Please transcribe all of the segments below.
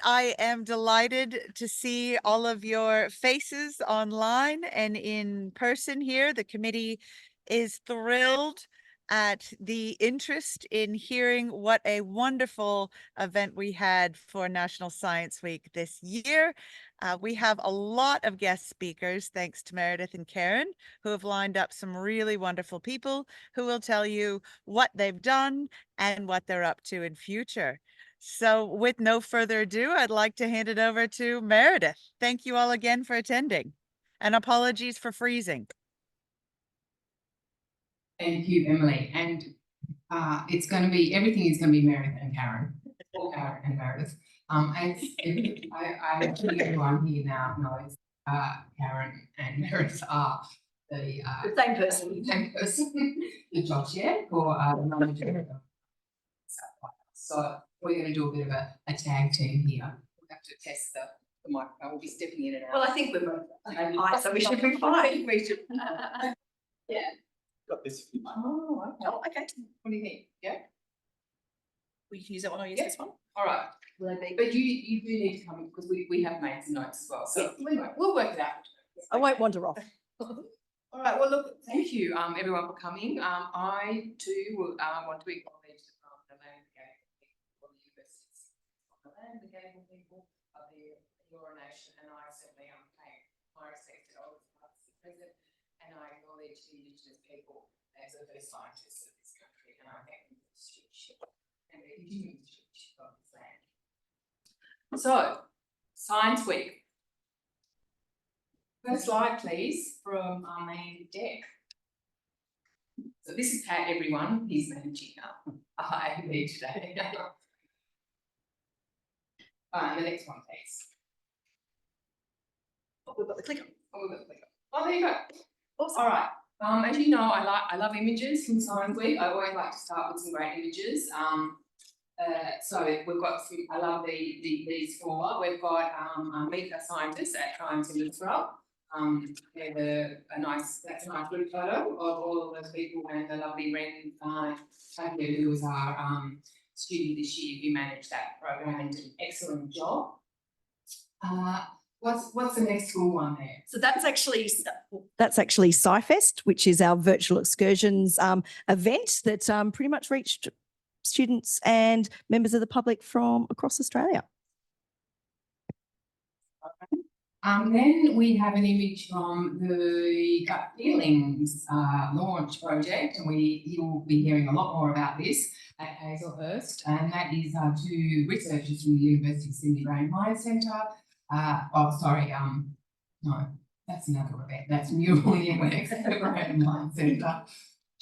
I am delighted to see all of your faces online and in person here. The committee is thrilled at the interest in hearing what a wonderful event we had for National Science Week this year. We have a lot of guest speakers, thanks to Meredith and Karen, who have lined up some really wonderful people who will tell you what they've done and what they're up to in future. So with no further ado, I'd like to hand it over to Meredith. Thank you all again for attending, and apologies for freezing. Thank you, Emily. And it's going to be, everything is going to be Meredith and Karen, or Karen and Meredith. I think everyone here now knows Karen and Meredith are the same person. The job share for the manager. So we're going to do a bit of a tag team here. We'll have to test the microphone. We'll be stepping in and out. Well, I think we're both high, so we should be fine. Yeah. Got this. Oh, okay. What do you think? Yeah. We can use that one or use this one? All right. Will they be? But you do need to come in because we have made some notes as well. So we'll work it out. I won't wander off. All right. Well, look, thank you, everyone, for coming. I too want to acknowledge the land people of the universities, the land, the Gable people of the Eora Nation, and I certainly pay my respect to all the past and present, and I acknowledge the Indigenous people as the first scientists of this country, and I thank them for the stewardship and the continuing stewardship of this land. So, Science Week. First slide, please, from our main deck. So this is Pat, everyone. He's managing me today. And the next one, please. Oh, we've got the clicker. Oh, there you go. Awesome. All right. As you know, I love images from Science Week. I always like to start with some great images. So we've got some. I love these four. We've got meet the scientists at Triumphs in Israel. That's a nice group photo of all of those people, and the lovely Ren Takia, who was our student this year, who managed that program and did an excellent job. What's the next school one there? So that's actually SciFest, which is our virtual excursions event that pretty much reached students and members of the public from across Australia. Then we have an image from the Gut Feelings launch project, and you'll be hearing a lot more about this at Hazelhurst, and that is two researchers from the University of Sydney Brain Mind Centre. No, that's another event. That's Knitworks Brain Mind Centre.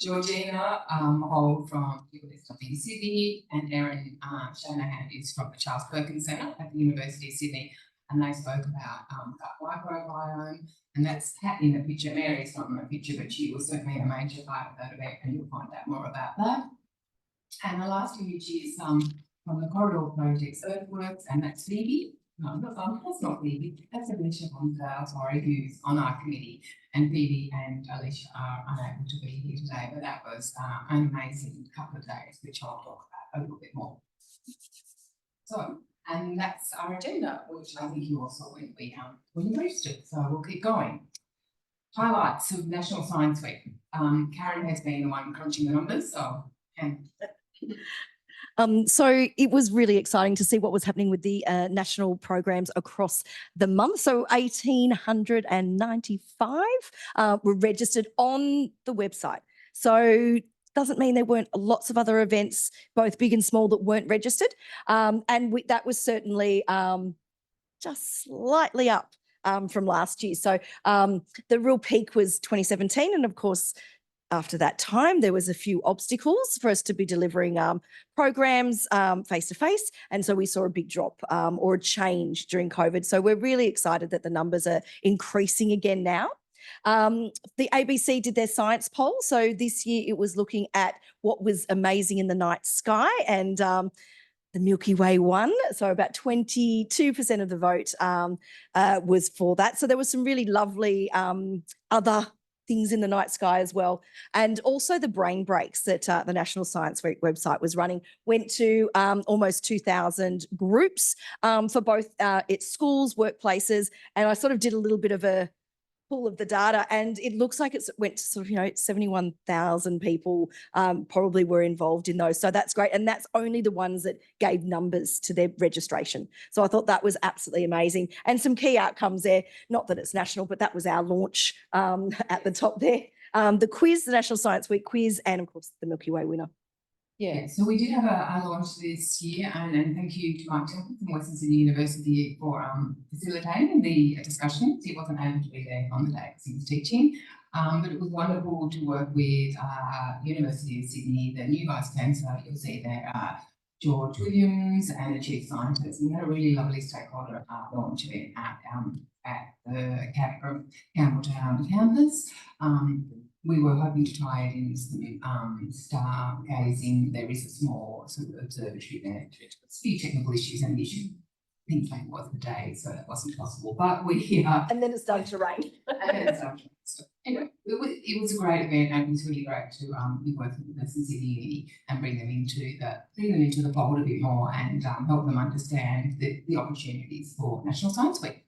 Georgina Hall from USW Sydney, and Erin Shanahan is from the Charles Perkins Centre at the University of Sydney. And they spoke about gut microbiome, and that's Pat in the picture. Mary's not in the picture, but she was certainly a major part of that event, and you'll find out more about that. And the last image is from the Corridor Project's Earthworks, and that's Phoebe. No, that's not Phoebe. That's Alicia Bonsdale, sorry, who's on our committee. And Phoebe and Alicia are unable to be here today, but that was an amazing couple of days, which I'll talk about a little bit more. So. And that's our agenda, which I think you all saw when we registered. So we'll keep going. Highlights of National Science Week. Karen has been the one crunching the numbers, so. So it was really exciting to see what was happening with the national programs across the month. So 1,895 were registered on the website. So doesn't mean there weren't lots of other events, both big and small, that weren't registered. And that was certainly just slightly up from last year. So the real peak was 2017. And of course, after that time, there was a few obstacles for us to be delivering programs face-to-face. And so we saw a big drop or a change during COVID. So we're really excited that the numbers are increasing again now. The ABC did their science poll. So this year it was looking at what was amazing in the night sky, and the Milky Way won. So about 22% of the vote was for that. So there was some really lovely other things in the night sky as well. And also the brain breaks that the National Science Week website was running went to almost 2,000 groups for both its schools, workplaces, and I sort of did a little bit of a pull of the data, and it looks like it went to sort of 71,000 people probably were involved in those. So that's great, and that's only the ones that gave numbers to their registration. So I thought that was absolutely amazing, and some key outcomes there. Not that it's national, but that was our launch at the top there. The quiz, the National Science Week quiz, and of course the Milky Way winner. Yeah, so we did have a launch this year, and thank you to Mike Temple from Western Sydney University for facilitating the discussions. He wasn't able to be there on the day because he was teaching, but it was wonderful to work with University of Sydney, the new Vice Chancellor. You'll see there, George Williams, and the Chief Scientist. We had a really lovely stakeholder launch event at the Campbelltown campus. We were hoping to tie it in some stargazing. There is a small sort of observatory there. There's a few technical issues and issue. Things like it was the day, so that wasn't possible. But we And then it started to rain. So anyway, it was a great event, and it was really great to be working with Western Sydney Uni and bring them into the fold a bit more and help them understand the opportunities for National Science Week.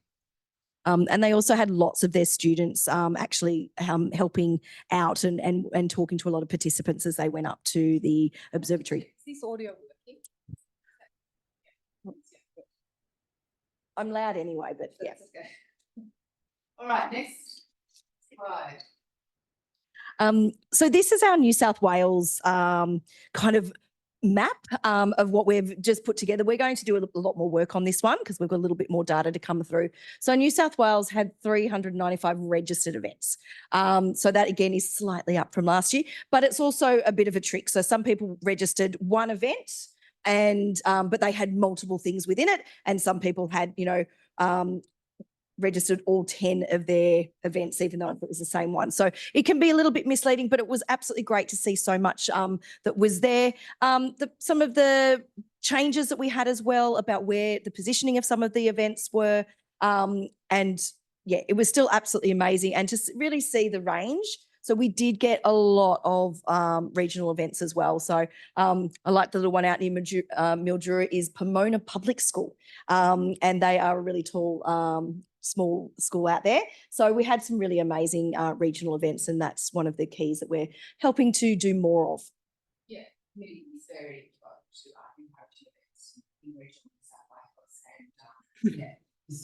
And they also had lots of their students actually helping out and talking to a lot of participants as they went up to the observatory. Is this audio working? I'm loud anyway, but yeah. Okay. All right, next slide. So this is our New South Wales kind of map of what we've just put together. We're going to do a lot more work on this one because we've got a little bit more data to come through. So New South Wales had 395 registered events. So that again is slightly up from last year, but it's also a bit of a trick. So some people registered one event and but they had multiple things within it, and some people had registered all 10 of their events, even though it was the same one. So it can be a little bit misleading, but it was absolutely great to see so much that was there. Some of the changes that we had as well about where the positioning of some of the events were. And yeah, it was still absolutely amazing. And to really see the range. So we did get a lot of regional events as well. So I like the little one out near Mildura is Pomona Public School. And they are a really tall, small school out there. So we had some really amazing regional events, and that's one of the keys that we're helping to do more of. Yeah, really is very devoted to encourage events in regional South Wales. And yeah,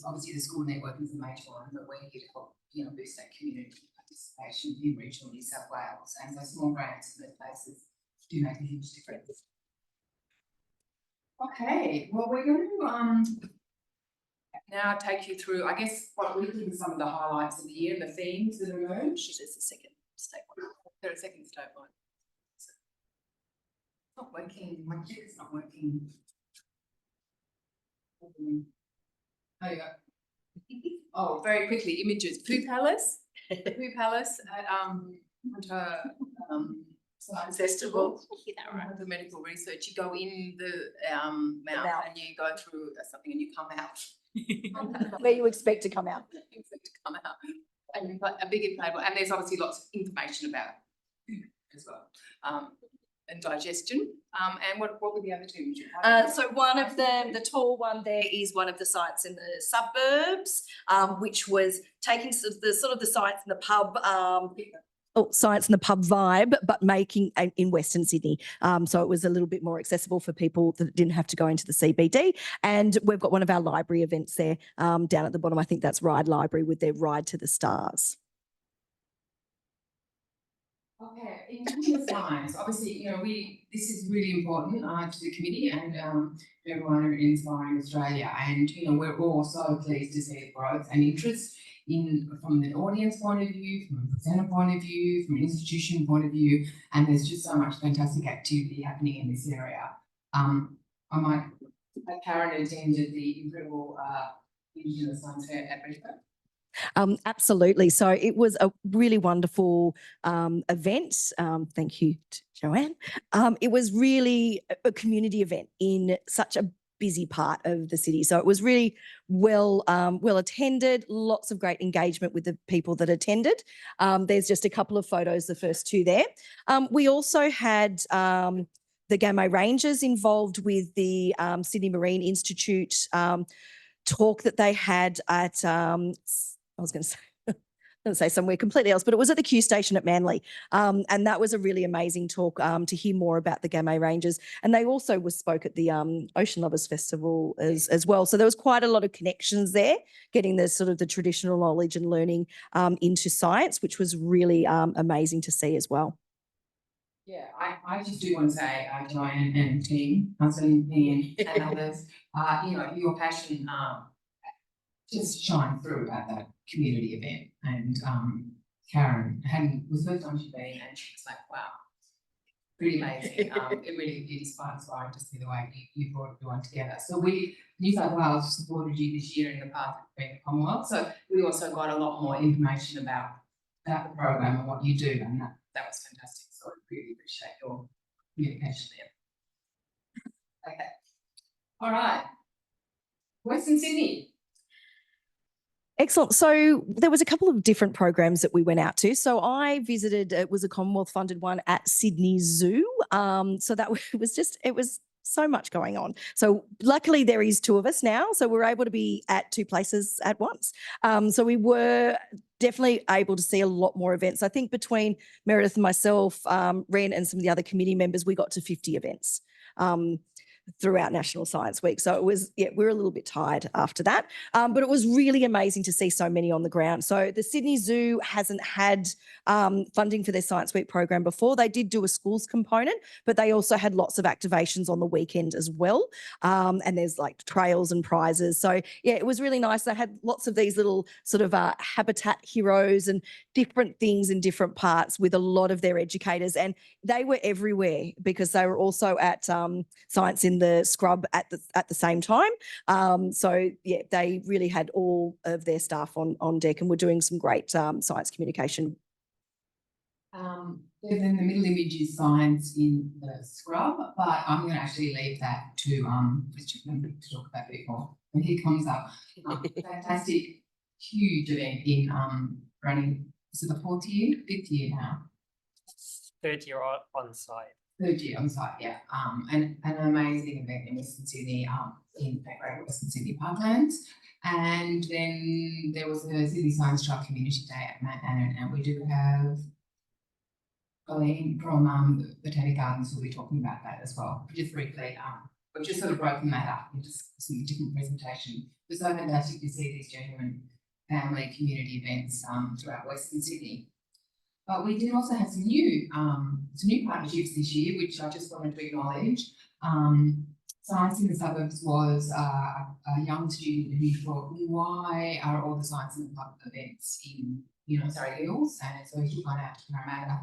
obviously the school network is a major one, but we're here to help boost that community participation in regional New South Wales, and those small grants in those places do make a huge difference. Okay, well, we're going to now take you through, I guess, what we think are some of the highlights of the year and the themes that emerged. There's a second state one. There's a second state one. It's not working. My computer's not working. Oh, yeah. Oh, very quickly, images. Poo Palace. Poo Palace at Hunter Science Festival. The medical research. You go in the mouth and you go through something and you come out. Where you expect to come out. You expect to come out. And a big inflatable. And there's obviously lots of information about food as well. And digestion. And what were the other two? So one of them, the tall one there, is one of the sites in the suburbs, which was taking sort of the sites in the pub, science in the pub vibe, but making in Western Sydney. So it was a little bit more accessible for people that didn't have to go into the CBD. And we've got one of our library events there down at the bottom. I think that's Ride Library with their Ride to the Stars. Okay, in terms of science, obviously, this is really important to the committee and everyone in Inspiring Australia. And, we're all so pleased to see the growth and interest from an audience point of view, from a presenter point of view, from an institution point of view. And there's just so much fantastic activity happening in this area. I might have Karen attended the incredible Indigenous Science Fair at Brisbane. Absolutely. So it was a really wonderful event. Thank you to Joanne. It was really a community event in such a busy part of the city. So it was really well attended, lots of great engagement with the people that attended. There's just a couple of photos, the first two there. We also had the Gamay Rangers involved with the Sydney Marine Institute talk that they had at, I was going to say somewhere completely else, but it was at the Q station at Manly. And that was a really amazing talk to hear more about the Gamay Rangers. And they also spoke at the Ocean Lovers Festival as well. So there was quite a lot of connections there, getting the sort of the traditional knowledge and learning into science, which was really amazing to see as well. Yeah, I just do want to say, Joanne and team, husband, Ian and others, you know, your passion just shine through at that community event. And Karen was the first time she'd been, and she was like, wow, pretty amazing. It really is quite inspiring to see the way you brought everyone together. So New South Wales supported you this year in the path of being a Commonwealth. So we also got a lot more information about the program and what you do, and that was fantastic. So I really appreciate your communication there. Okay. All right. Western Sydney. Excellent. So there was a couple of different programs that we went out to. So I visited, it was a Commonwealth funded one at Sydney Zoo. So that it was so much going on. So luckily there is two of us now. So we're able to be at two places at once. So we were definitely able to see a lot more events. I think between Meredith and myself, Ren and some of the other committee members, we got to 50 events. Throughout National Science Week. So it was, we were a little bit tired after that, but it was really amazing to see so many on the ground. So the Sydney Zoo hasn't had funding for their Science Week program before. They did do a schools component, but they also had lots of activations on the weekend as well. And there's like trails and prizes. So yeah, it was really nice. They had lots of these little sort of habitat heroes and different things in different parts with a lot of their educators, and they were everywhere because they were also at Science in the Scrub at the same time. So yeah, they really had all of their staff on deck and were doing some great science communication. Then the middle image is Science in the Scrub, but I'm going to actually leave that to Christian to talk about a bit more when he comes up. Fantastic, huge event in running. Is it the fifth year now? Third year on site. Third year on site, yeah. And an amazing event in Western Sydney, in Western Sydney Parklands. And then there was the Sydney Science Trail Community Day at Mount Annan, and we do have Colleen from the Botanic Gardens who'll be talking about that as well. Just briefly, we've just sort of broken that up into some different presentation. It was so fantastic to see these genuine family community events throughout Western Sydney. But we did also have some new partnerships this year, which I just wanted to acknowledge. Science in the Suburbs was a young student who thought, why are all the Science in the Club events in, Surrey Hills? And so he took one out to Parramatta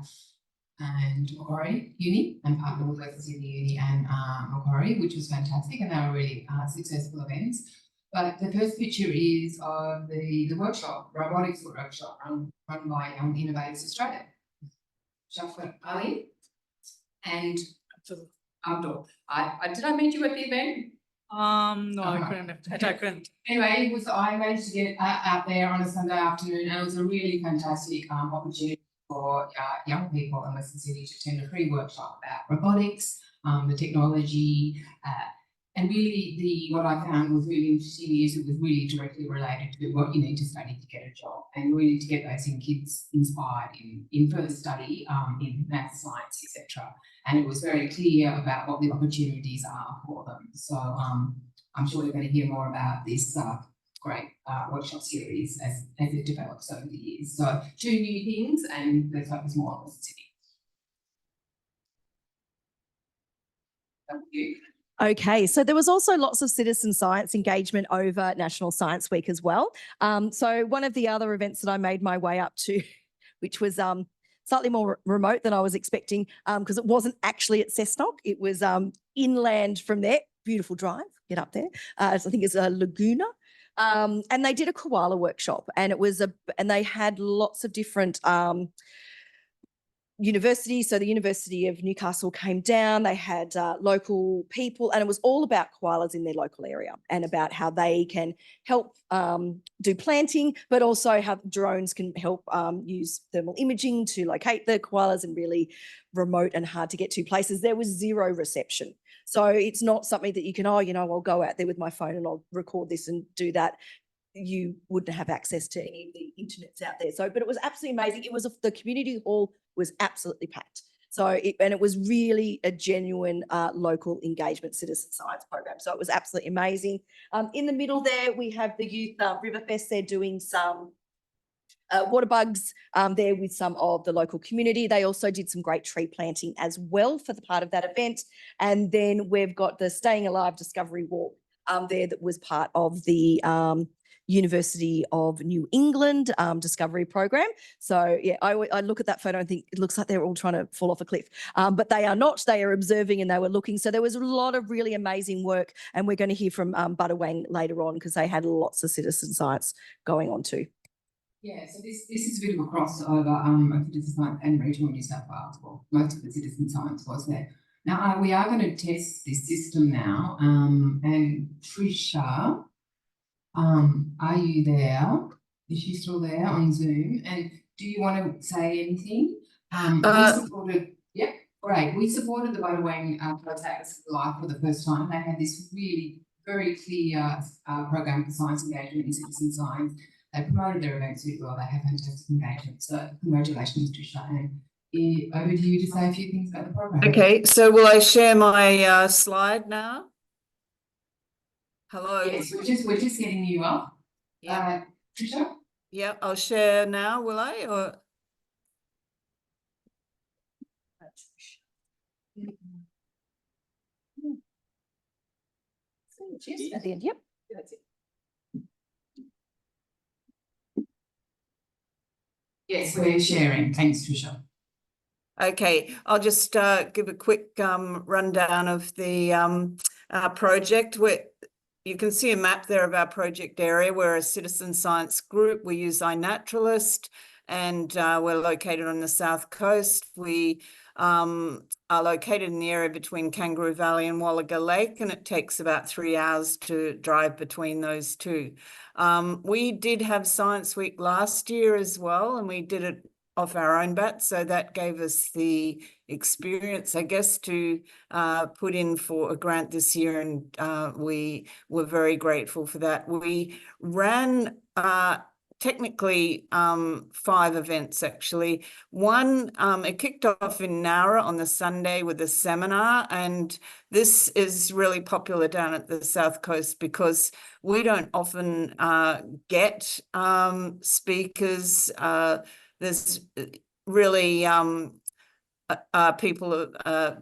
and Macquarie Uni and partnered with Western Sydney Uni and Macquarie, which was fantastic, and they were really successful events. But the first picture is of the workshop, robotics workshop run by Innovators Australia. Shafwa Ali and Abdul. Did I meet you at the event? No, I couldn't. Anyway, I managed to get out there on a Sunday afternoon, and it was a really fantastic opportunity for young people in Western Sydney to attend a free workshop about robotics, the technology, and really what I found was really interesting is it was really directly related to what you need to study to get a job, and really to get those kids inspired in further study in math, science, etc. And it was very clear about what the opportunities are for them. So I'm sure you're going to hear more about this great workshop series as it develops over the years. So 2 new things, and let's focus more on Western Sydney. Thank you. Okay, so there was also lots of citizen science engagement over National Science Week as well. So one of the other events that I made my way up to, which was slightly more remote than I was expecting, because it wasn't actually at Cessnock, it was inland from there. Beautiful drive, get up there. I think it's a Laguna. And they did a koala workshop, and it was and they had lots of different university. So the University of Newcastle came down, they had local people, and it was all about koalas in their local area and about how they can help do planting, but also how drones can help use thermal imaging to locate the koalas in really remote and hard to get to places. There was zero reception. So it's not something that you can, I'll go out there with my phone and I'll record this and do that. You wouldn't have access to any of the internets out there. So, but it was absolutely amazing. It was the community hall was absolutely packed. So, it was really a genuine local engagement citizen science program. So it was absolutely amazing. In the middle there, we have the Youth Riverfest. They're doing some water bugs there with some of the local community. They also did some great tree planting as well for the part of that event. And then we've got the Staying Alive Discovery Walk there that was part of the University of New England Discovery Program. So yeah, I look at that photo and think it looks like they're all trying to fall off a cliff, but they are not. They are observing and they were looking. So there was a lot of really amazing work, and we're going to hear from Butterwang later on because they had lots of citizen science going on too. Yeah, so this is a bit of a crossover of citizen science and regional New South Wales. Well, most of the citizen science was there. Now we are going to test this system now, and Trisha, are you there? Is she still there on Zoom? And do you want to say anything? We supported, yeah, great. We supported the Butterwang Protagonist Live for the first time. They had this really very clear program for science engagement in citizen science. They promoted their events really well. They have fantastic engagement. So congratulations, Trisha. And over to you to say a few things about the program. Okay, so will I share my slide now? Hello. Yes, we're just getting you up. Yeah. Trisha? Yeah, I'll share now, will I? Or Cheers at the end. Yep. That's it. Yes, we're sharing. Thanks, Trisha. okay, I'll just give a quick rundown of the project. You can see a map there of our project area. We're a citizen science group. We use iNaturalist, and we're located on the south coast. We are located in the area between Kangaroo Valley and Wallaga Lake, and it takes about 3 hours to drive between those two. We did have Science Week last year as well, and we did it off our own bat, so that gave us the experience, I guess, to put in for a grant this year, and we were very grateful for that. We ran technically 5 events actually. One, it kicked off in Nowra on the Sunday with a seminar, and this is really popular down at the South Coast because we don't often get speakers. There's really people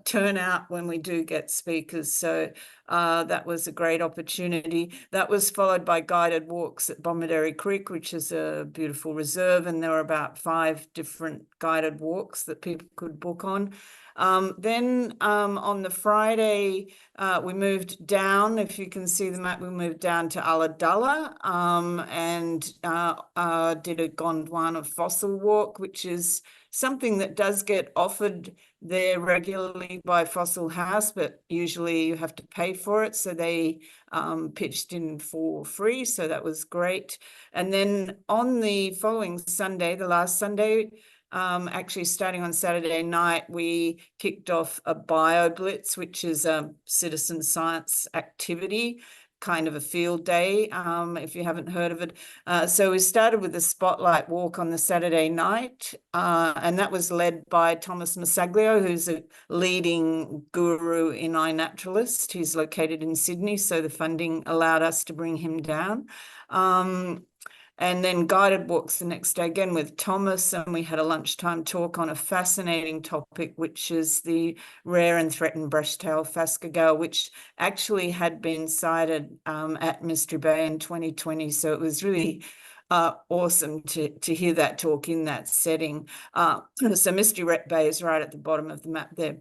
turn out when we do get speakers. So that was a great opportunity. That was followed by guided walks at Bomaderry Creek, which is a beautiful reserve. And there were about 5 different guided walks that people could book on. Then on the Friday, we moved down. If you can see the map, we moved down to Ulladulla and did a Gondwana fossil walk, which is something that does get offered there regularly by Fossil House, but usually you have to pay for it. So they pitched in for free. So that was great. And then on the following Sunday, the last Sunday, actually starting on Saturday night, we kicked off a bio blitz, which is a citizen science activity, kind of a field day, if you haven't heard of it. So we started with a spotlight walk on the Saturday night, and that was led by Thomas Masaglio, who's a leading guru in iNaturalist. He's located in Sydney, so the funding allowed us to bring him down. And then guided walks the next day again with Thomas, and we had a lunchtime talk on a fascinating topic, which is the rare and threatened brush-tailed phascogale, which actually had been sighted at Mystery Bay in 2020. So it was really awesome to hear that talk in that setting. So Mystery Bay is right at the bottom of the map there.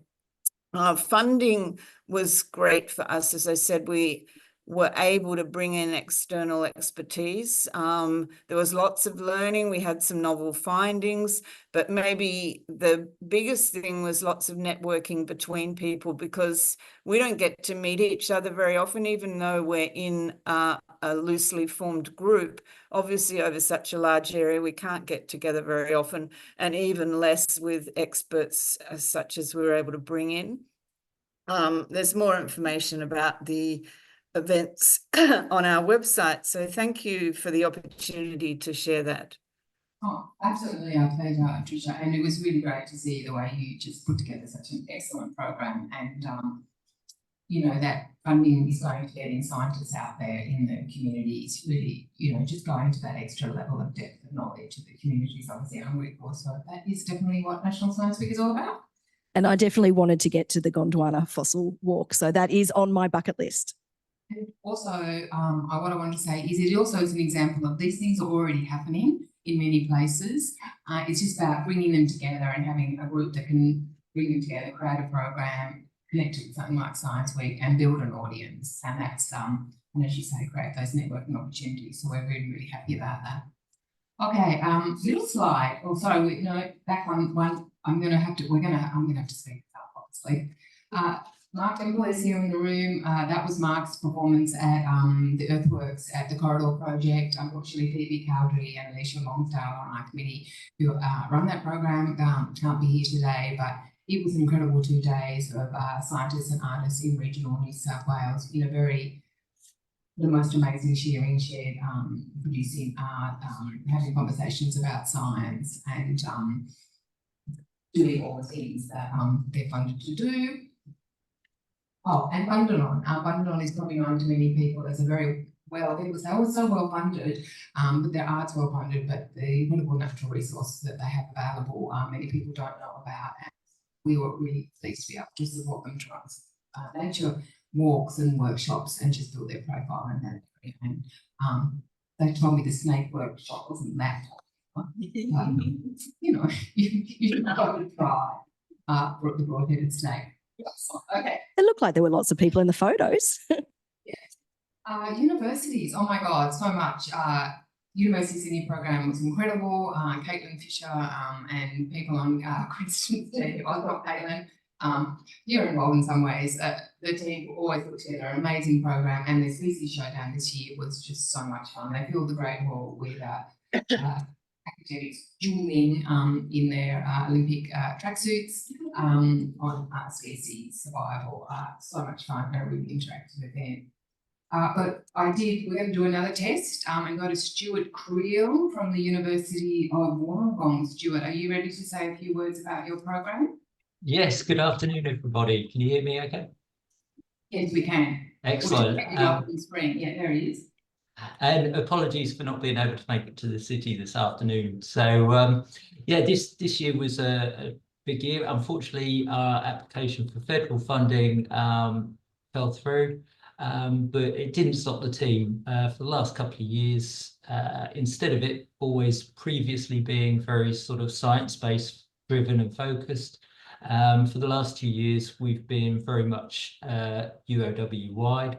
Funding was great for us. As I said, we were able to bring in external expertise. There was lots of learning. We had some novel findings, but maybe the biggest thing was lots of networking between people, because we don't get to meet each other very often, even though we're in a loosely formed group. Obviously, over such a large area, we can't get together very often, and even less with experts such as we were able to bring in. There's more information about the events on our website. So thank you for the opportunity to share that. Oh, absolutely, our pleasure, Tricia. And it was really great to see the way you just put together such an excellent program. And, you know, that funding is going to getting scientists out there in the community. It's really, you know, just going to that extra level of depth of knowledge that the community is obviously hungry for. So that is definitely what National Science Week is all about. And I definitely wanted to get to the Gondwana fossil walk. So that is on my bucket list. And also, what I wanted to say is it also is an example of these things are already happening in many places. It's just about bringing them together and having a group that can bring them together, create a program, connect it with something like Science Week and build an audience. And that's, and as you say, create those networking opportunities. So we're really, really happy about that. Okay, little slide. Oh, sorry, no, back one. I'm gonna have to speak up, obviously. Mark Temple is here in the room. That was Mark's performance at the Earthworks at the Corridor Project. Unfortunately, Phoebe Cowdery and Alicia Longdale on our committee who run that program can't be here today, but it was an incredible 2 days of scientists and artists in regional New South Wales in the most amazing shared, producing art, having conversations about science and doing all the things that they're funded to do. Oh, and Bundanon. Bundanon is probably known to many people as a very well, they were so well funded, but their art's well funded, but the incredible natural resources that they have available, many people don't know about. And we were really pleased to be able to support them to run nature walks and workshops and just build their profile in that area. And they told me the snake workshop wasn't that you know, you should probably try the broad-headed snake. Okay. It looked like there were lots of people in the photos. Universities, oh my God, so much. University Sydney program was incredible. Caitlin Fisher and people on Christian's team, I thought Caitlin, you're involved in some ways. The team always put together an amazing program, and the CC Showdown this year was just so much fun. They filled the Great Hall with academics dueling in their Olympic tracksuits on species survival. So much fun, a really interactive event. But we're going to do another test and go to Stuart Creel from the University of Wollongong. Stuart, are you ready to say a few words about your program? Yes, good afternoon, everybody. Can you hear me okay? Yes, we can. Excellent. Screen. Yeah, there he is. And apologies for not being able to make it to the city this afternoon. So, yeah, this year was a big year. Unfortunately, our application for federal funding fell through, but it didn't stop the team. For the last couple of years, instead of it always previously being very sort of science-based driven and focused, for the last 2 years, we've been very much UOW-wide,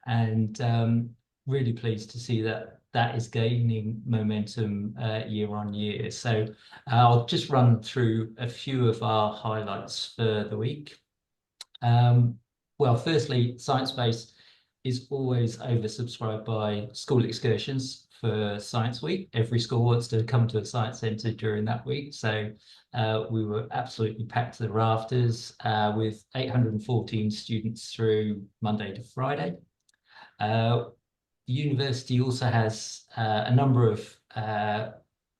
and really pleased to see that is gaining momentum year on year. So I'll just run through a few of our highlights for the week. Well, firstly, Science-Based is always oversubscribed by school excursions for Science Week. Every school wants to come to a science centre during that week. So we were absolutely packed to the rafters with 814 students through Monday to Friday. The university also has a number of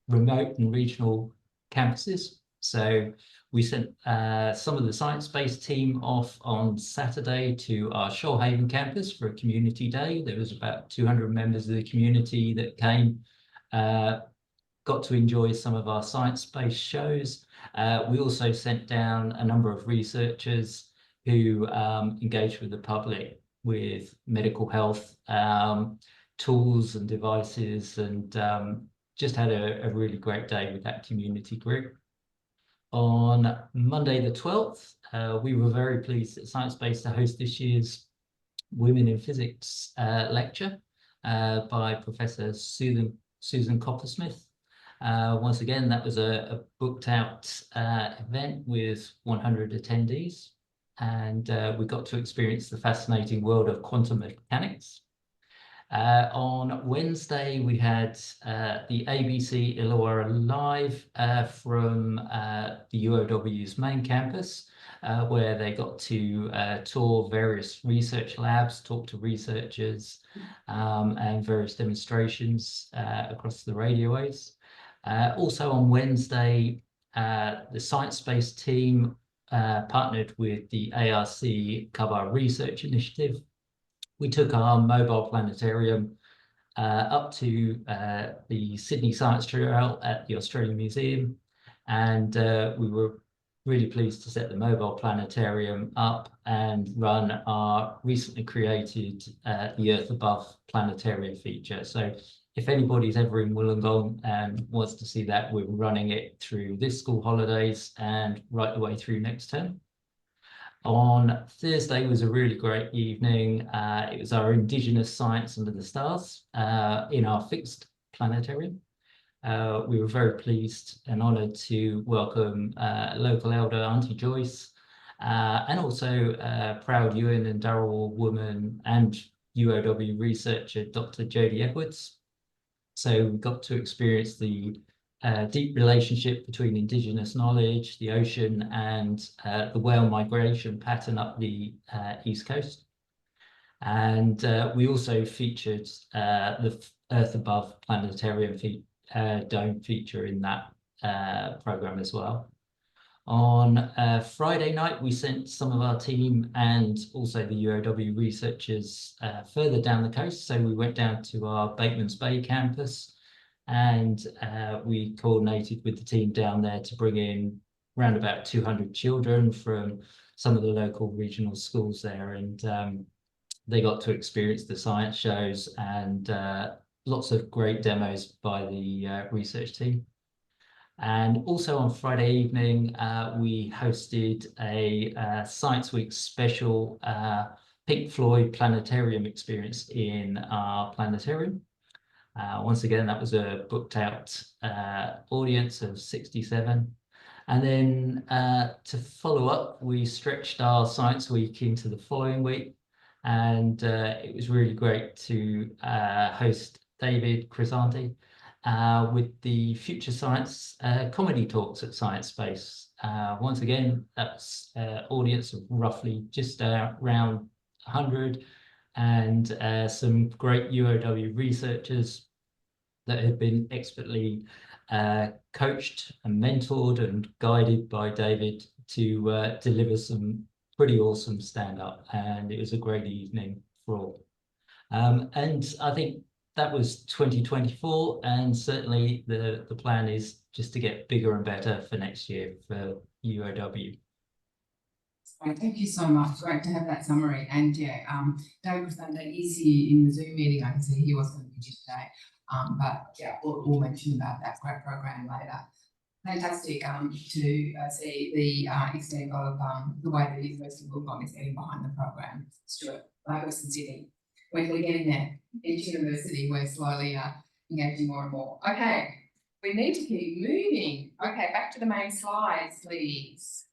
remote and regional campuses. So we sent some of the science-based team off on Saturday to our Shoalhaven campus for a community day. There was about 200 members of the community that came, got to enjoy some of our science-based shows. We also sent down a number of researchers who engaged with the public with medical health tools and devices, and just had a really great day with that community group. On Monday the 12th, we were very pleased at Science-Based to host this year's Women in Physics lecture by Professor Susan Coppersmith. Once again, that was a booked out event with 100 attendees, and we got to experience the fascinating world of quantum mechanics. On Wednesday, we had the ABC Illawarra Live from the UOW's main campus, where they got to tour various research labs, talk to researchers, and various demonstrations across the radio waves. Also on Wednesday, the science-based team partnered with the ARC Kabar Research Initiative. We took our mobile planetarium up to the Sydney Science Trail at the Australian Museum, and we were really pleased to set the mobile planetarium up and run our recently created the Earth Above planetarium feature. So if anybody's ever in Wollongong and wants to see that, we're running it through this school holidays and right the way through next term. On Thursday was a really great evening. It was our Indigenous Science Under the Stars in our fixed planetarium. We were very pleased and honoured to welcome local elder Auntie Joyce, and also proud UN and Darawal woman and UOW researcher Dr. Jodie Edwards. So we got to experience the deep relationship between Indigenous knowledge, the ocean, and the whale migration pattern up the East Coast. And we also featured the Earth Above planetarium dome feature in that program as well. On Friday night, we sent some of our team and also the UOW researchers further down the coast. So we went down to our Bateman's Bay campus, and we coordinated with the team down there to bring in around about 200 children from some of the local regional schools there. And they got to experience the science shows and lots of great demos by the research team. And also on Friday evening, we hosted a Science Week special Pink Floyd planetarium experience in our planetarium. Once again, that was a booked out audience of 67. And then to follow up, we stretched our Science Week into the following week. And it was really great to host David Crisanti with the Future Science comedy talks at Science Space. Once again, that's an audience of roughly just around 100, and some great UOW researchers that have been expertly coached and mentored and guided by David to deliver some pretty awesome stand-up, and it was a great evening for all. And I think that was 2024, and certainly the plan is just to get bigger and better for next year for UOW. Right, thank you so much. Great to have that summary. And yeah, David Sunday is here in the Zoom meeting. I can see he was going to be here today. But yeah, we'll mention about that great program later. Fantastic to see the extent of the way the University of Wollongong is getting behind the program. Stuart, like Western Sydney, we're getting there. Each university, we're slowly engaging more and more. Okay, we need to keep moving. Okay, back to the main slides, please.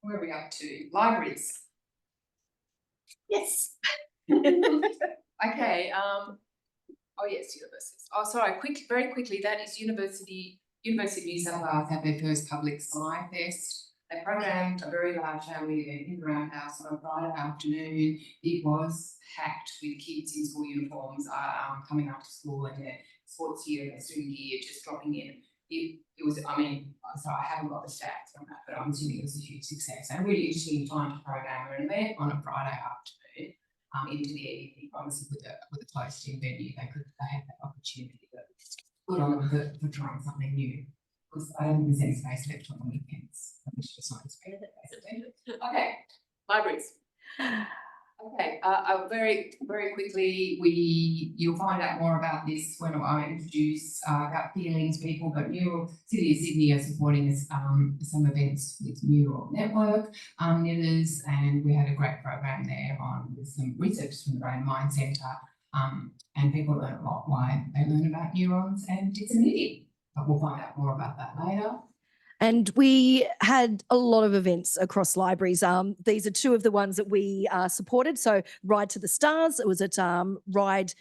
Where are we up to? Libraries. Yes. Okay. Oh yes, universities. Oh, sorry. Very quickly. That is University of New South Wales had their first public Sci Fest. They programmed a very large family event in the Roundhouse on a Friday afternoon. It was packed with kids in school uniforms, coming up to school in their sports gear, their student gear, just dropping in. It was, I mean, so I haven't got the stats on that, but I'm assuming it was a huge success. And a really interesting time to program an event on a Friday afternoon into the evening. Obviously, with a closed-in venue, they had that opportunity. But good on them for trying something new. Because I don't think there's any space left on the weekends. Okay, libraries. Okay, Okay, very quickly, you'll find out more about this when I introduce about feelings, people, but City of Sydney are supporting us, some events with Neural Network knitters, and we had a great program there with some research from the Brain Mind Centre, and people learn a lot why they learn about neurons, and it's a knitting, but we'll find out more about that later. And we had a lot of events across libraries. These are two of the ones that we supported. So Ride to the Stars, it was at Ride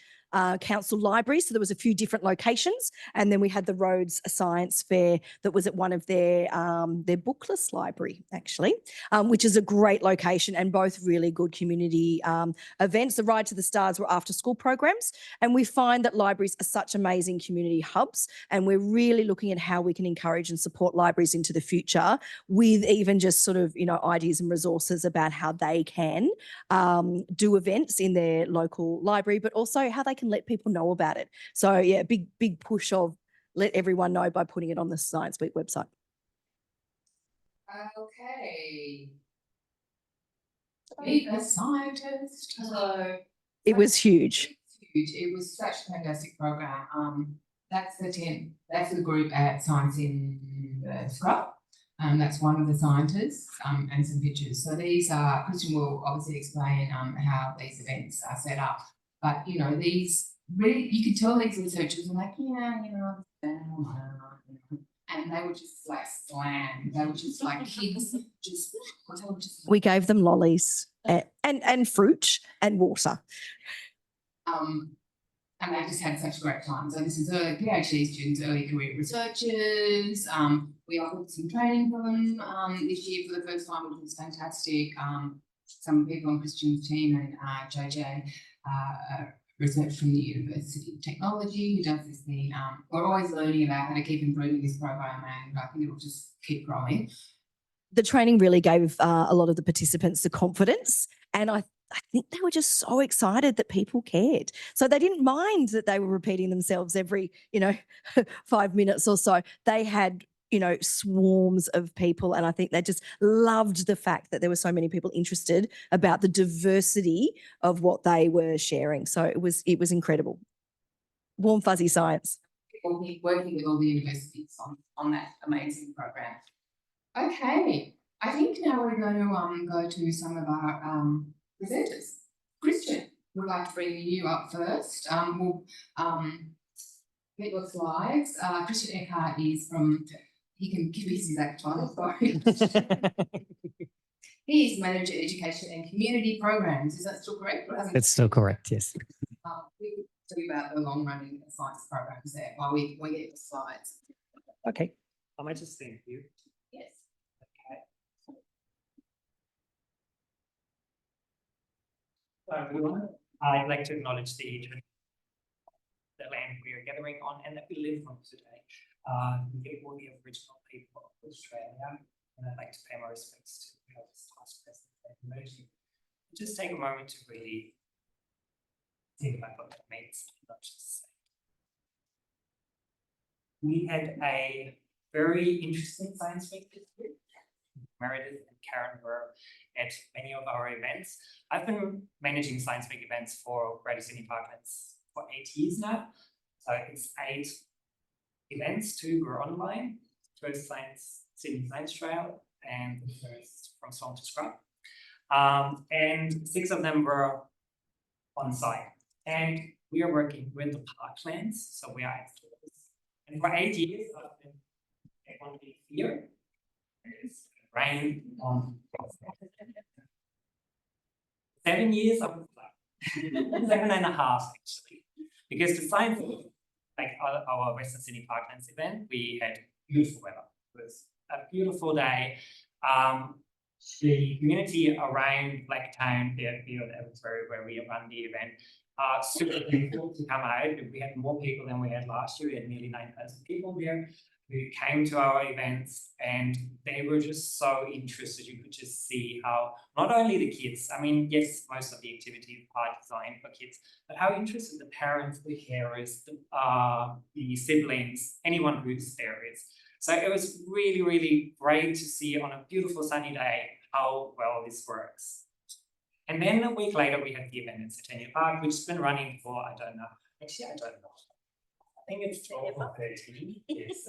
Council Library. So there was a few different locations. And then we had the Rhodes Science Fair that was at one of their bookless library, actually, which is a great location and both really good community events. The Ride to the Stars were after school programs. And we find that libraries are such amazing community hubs. And we're really looking at how we can encourage and support libraries into the future with even just sort of, ideas and resources about how they can do events in their local library, but also how they can let people know about it. So yeah, big push of let everyone know by putting it on the Science Week website. Okay. Meet a scientist. Hello. It was huge. It was such a fantastic program. That's the group at Science in the Scrub. That's one of the scientists, and some pictures. So these are, Christian will obviously explain how these events are set up. But, these really, you could tell these researchers are like, and they were just like slam. They were just like kids, We gave them lollies and fruit and water. And they just had such a great time. So this is early PhD students, early career researchers. We offered some training for them this year for the first time, which was fantastic. Some people on Christian's team and JJ, research from the University of Technology, who does this thing. We're always learning about how to keep improving this program, and I think it will just keep growing. The training really gave a lot of the participants the confidence, and I think they were just so excited that people cared. So they didn't mind that they were repeating themselves every, 5 minutes or so. They had, swarms of people. And I think they just loved the fact that there were so many people interested about the diversity of what they were sharing. So it was incredible. Warm, fuzzy science. We'll be working with all the universities on that amazing program. Okay, I think now we're going to go to some of our presenters. Christian, we'd like to bring you up first. We'll get your slides. Christian Eckhart is from, he can give us his exact title, sorry. He is Manager Education and Community Programs. Is that still correct? It's still correct, yes. We can tell you about the long running science programs there while we get the slides. Okay. I might just thank you. Yes. Hello everyone. I'd like to acknowledge the land we are gathering on and that we live on today. All the Aboriginal people of Australia, and I'd like to pay my respects to elders past, present, and emerging. Just take a moment to really think about what that means, not just say. We had a very interesting science week this year. Meredith and Karen were at many of our events. I've been managing Science Week events for Greater Sydney Parklands for 8 years now. So it's 8 events, 2 were online, first Sydney Science Trail and the first from Swamp to Scrub. And 6 of them were on site. And we are working with the parklands, so we are outdoors. And for 8 years, I've been at one week here. It's rain on 7 years of 7.5 actually, because the science, like our Western Sydney Parklands event, we had beautiful weather. It was a beautiful day. The community around Blacktown, the Abbotsbury, where we run the event, are super thankful to come out. We had more people than we had last year. We had nearly 9,000 people there who came to our events, and they were just so interested. You could just see how not only the kids, I mean, yes, most of the activities are designed for kids, but how interested the parents, the carers, the siblings, anyone who's there is. So it was really, really great to see on a beautiful sunny day how well this works. And then a week later, we had the event in Satania Park, which has been running for, I don't know. Actually, I don't know. I think it's 12 or 13. Yes.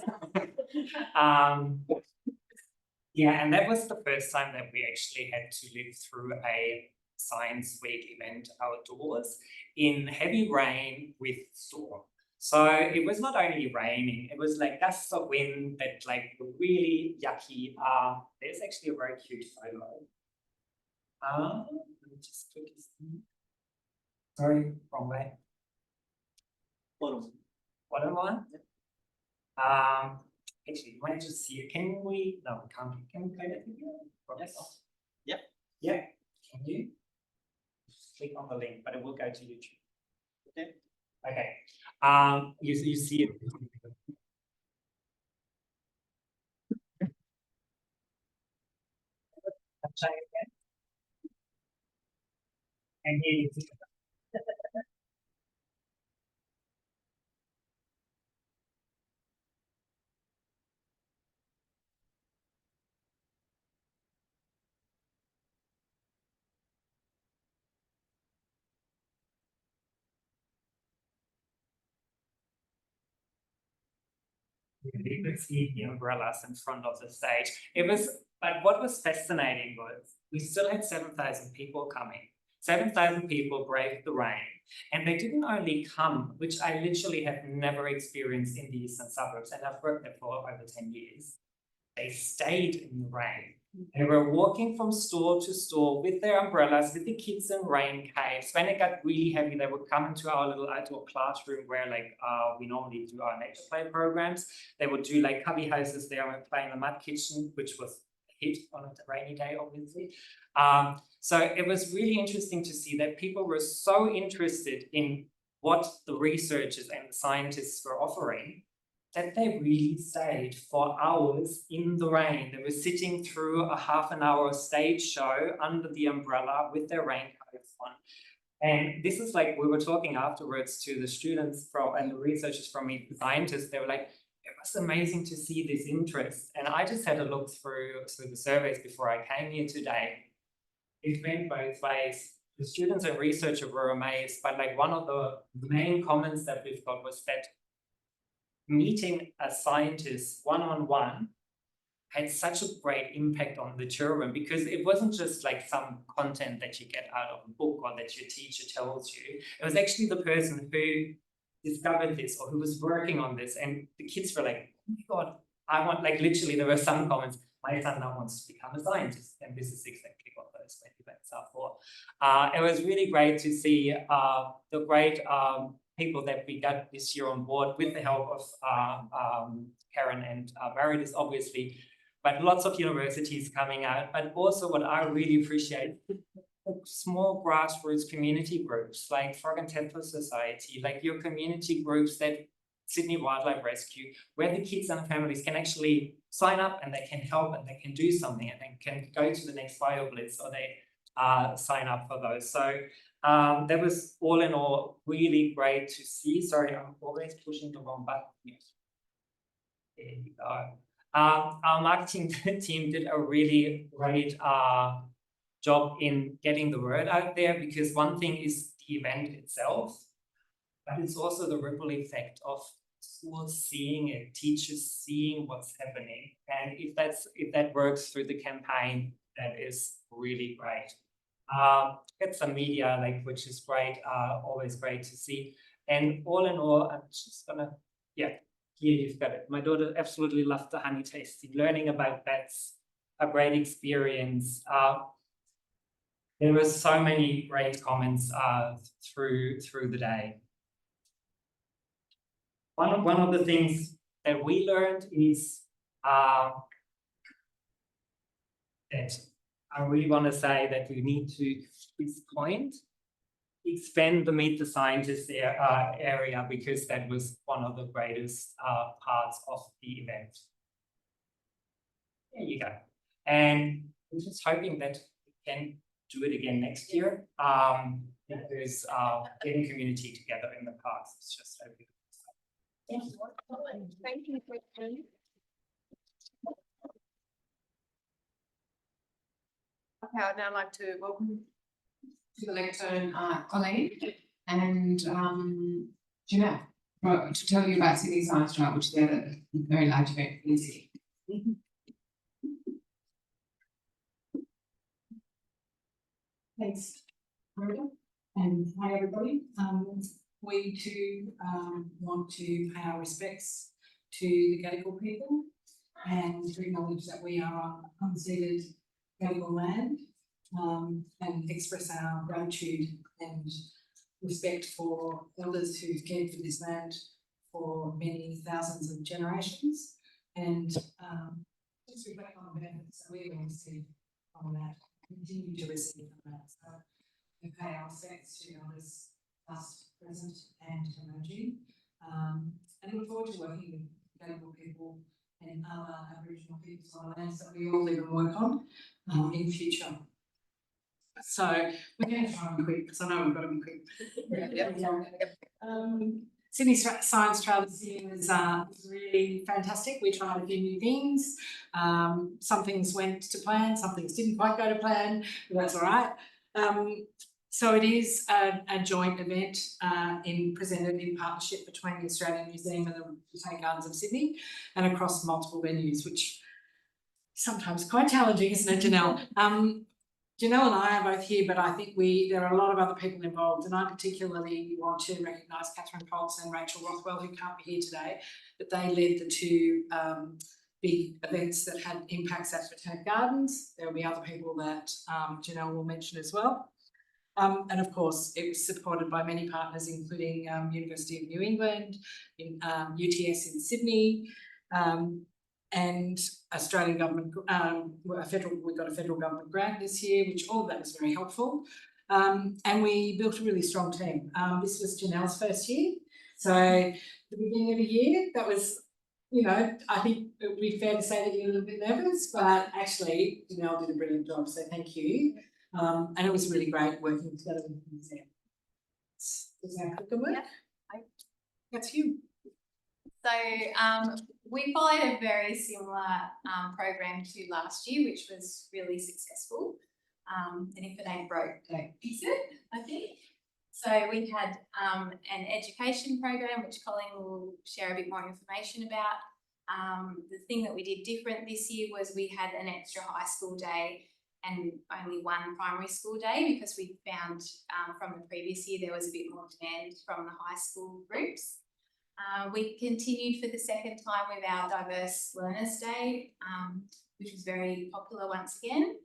Yeah, and that was the first time that we actually had to live through a Science Week event outdoors in heavy rain with storm. So it was not only raining, it was like gusts of wind that like were really yucky. There's actually a very cute photo. Let me just quickly see. Sorry, wrong way. Bottom one. Actually, you might just see it. Can we? No, we can't. Can we play that video? Yes. Yep. Yeah. Can you? Click on the link, but it will go to YouTube. Okay. Okay. You see it. Try again. And here you see it. You could see the umbrellas in front of the stage. It was, but what was fascinating was we still had 7,000 people coming. 7,000 people braved the rain, and they didn't only come, which I literally have never experienced in the eastern suburbs, and I've worked there for over 10 years. They stayed in the rain. They were walking from store to store with their umbrellas, with the kids in rain caves. When it got really heavy, they would come into our little outdoor classroom where like we normally do our nature play programs. They would do like cubby houses there and play in the mud kitchen, which was a hit on a rainy day, obviously. So it was really interesting to see that people were so interested in what the researchers and the scientists were offering that they really stayed for hours in the rain. They were sitting through a half an hour stage show under the umbrella with their raincoats on. And this is like, we were talking afterwards to the students from and the researchers from the scientists, they were like, it was amazing to see this interest. And I just had a look through the surveys before I came here today. It went both ways. The students and researchers were amazed, but like one of the main comments that we've got was that meeting a scientist one-on-one had such a great impact on the children, because it wasn't just like some content that you get out of a book or that your teacher tells you. It was actually the person who discovered this or who was working on this, and the kids were like, oh my God, I want, like literally there were some comments, my son now wants to become a scientist, and this is exactly what those events are for. It was really great to see the great people that we got this year on board with the help of Karen and Meredith, obviously, but lots of universities coming out. But also what I really appreciate, small grassroots community groups like Frog and Tadpole Society, like your community groups that Sydney Wildlife Rescue, where the kids and families can actually sign up and they can help and they can do something and they can go to the next BioBlitz or they sign up for those. So that was all in all really great to see. Sorry, I'm always pushing the wrong button. Yes. There you go. Our marketing team did a really great job in getting the word out there, because one thing is the event itself, but it's also the ripple effect of schools seeing it, teachers seeing what's happening. And if that works through the campaign, that is really great. Get some media, like, which is great, always great to see. And all in all, I'm just gonna, yeah, here you've got it. My daughter absolutely loved the honey tasting. Learning about that's a great experience. There were so many great comments through the day. One of the things that we learned is that I really want to say that we need to, at this point, expand the Meet the Scientists area, because that was one of the greatest parts of the event. There you go. And we're just hoping that we can do it again next year, because getting community together in the parks is just so beautiful. Thank you, Christian. Okay, I'd now like to welcome to the lectern, Colleen and Jeanette, to tell you about Sydney Science Trial, which is the other very large event in the city. Thanks, Rhoda, and hi everybody. We too want to pay our respects to the Gadigal people and to acknowledge that we are on unceded Gadigal land, and express our gratitude and respect for elders who've cared for this land for many thousands of generations, and just reflect on the benefits that we all receive from that, continue to receive from that. So we pay our respects to elders past, present and emerging, and look forward to working with Gadigal people and other Aboriginal peoples on lands that we all live and work on in future. So we're going to try and be quick because I know we've got to be quick. Sydney Science Trail this year was really fantastic. We tried a few new things. Some things went to plan, some things didn't quite go to plan, but that's all right. So it is a joint event presented in partnership between the Australian Museum and the Botanic Gardens of Sydney and across multiple venues, which is sometimes quite challenging, isn't it, Janelle? Janelle and I are both here, but I think there are a lot of other people involved, and I particularly want to recognise Catherine Poltz and Rachel Rothwell, who can't be here today, but they led the two big events that had impacts at Botanic Gardens. There will be other people that Janelle will mention as well. And of course, it was supported by many partners, including University of New England, UTS in Sydney, and Australian government. We got a federal government grant this year, which all of that was very helpful. And we built a really strong team. This was Janelle's first year, so the beginning of the year, that was, you know, I think it would be fair to say that you're a little bit nervous, but actually Janelle did a brilliant job, so thank you. And it was really great working together with the museum. Does that have to work? Yeah. That's you. So we followed a very similar program to last year, which was really successful. And if it ain't broke, don't fix it, I think. So we had an education program, which Colleen will share a bit more information about. The thing that we did different this year was we had an extra high school day and only one primary school day, because we found from the previous year there was a bit more demand from the high school groups. We continued for the second time with our Diverse Learners Day, which was very popular once again.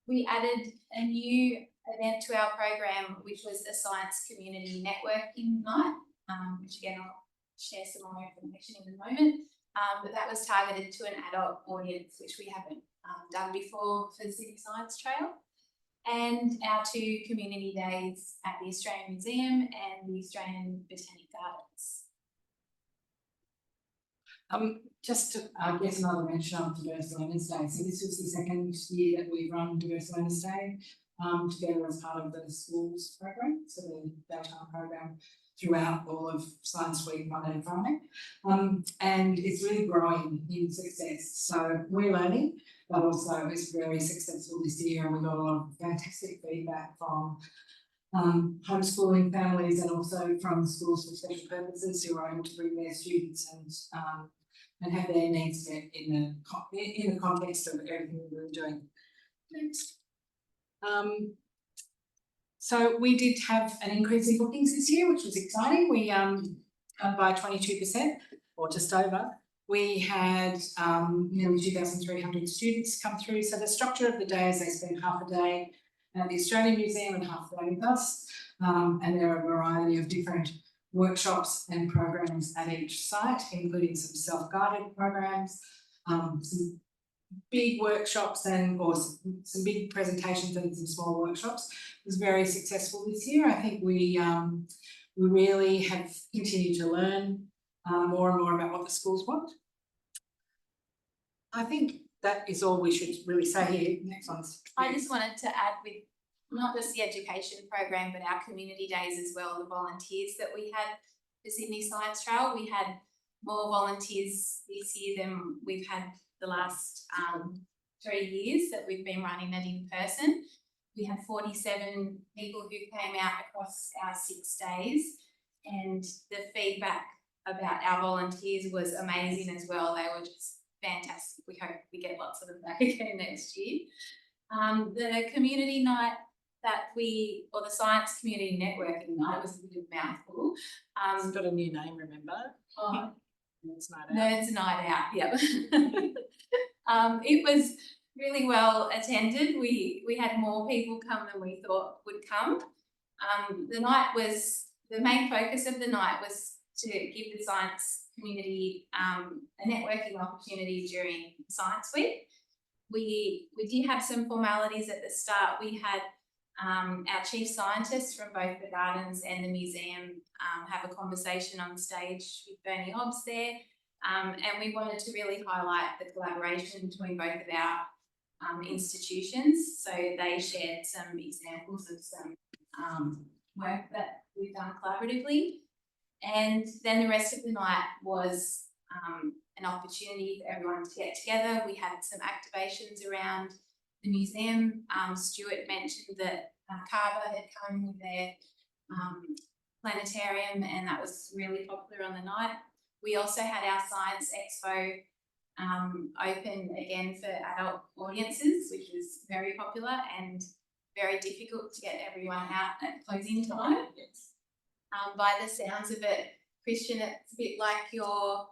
We added a new event to our program, which was a science community networking night, which again I'll share some more information in a moment. But that was targeted to an adult audience, which we haven't done before for the Sydney Science Trail. And our two community days at the Australian Museum and the Australian Botanic Gardens. Just to, I guess another mention of Diverse Learners Day. So this was the second year that we've run Diverse Learners Day together as part of the schools program, so the daytime program throughout all of Science Week, Monday and Friday. And it's really growing in success. So we're learning, but also it's very successful this year, and we got a lot of fantastic feedback from homeschooling families and also from schools for special purposes who are able to bring their students and have their needs met in the context of everything that we're doing. Next. So we did have an increase in bookings this year, which was exciting. We by 22% or just over. We had nearly 2,300 students come through. So the structure of the day is they spend half a day at the Australian Museum and half a day with us. And there are a variety of different workshops and programs at each site, including some self-guided programs, some big workshops or some big presentations and some small workshops. It was very successful this year. I think we really have continued to learn more and more about what the schools want. I think that is all we should really say here. Next one's. I just wanted to add, with not just the education program, but our community days as well, the volunteers that we had for Sydney Science Trail. We had more volunteers this year than we've had the last 3 years that we've been running it in person. we had 47 people who came out across our 6 days, and the feedback about our volunteers was amazing as well. They were just fantastic. We hope we get lots of them back again next year. The community night or the science community networking night was a bit of a mouthful. It's got a new name, remember? Oh, Nerds Night Out. Nerds Night Out, yeah. It was really well attended. We had more people come than we thought would come. The main focus of the night was to give the science community a networking opportunity during Science Week. We did have some formalities at the start. We had our chief scientists from both the gardens and the museum have a conversation on stage with Bernie Hobbs there. And we wanted to really highlight the collaboration between both of our institutions. So they shared some examples of some work that we've done collaboratively. And then the rest of the night was an opportunity for everyone to get together. We had some activations around the museum. Stuart mentioned that Carver had come with their planetarium, and that was really popular on the night. We also had our Science Expo open again for adult audiences, which was very popular and very difficult to get everyone out at closing time. By the sounds of it, Christian, it's a bit like your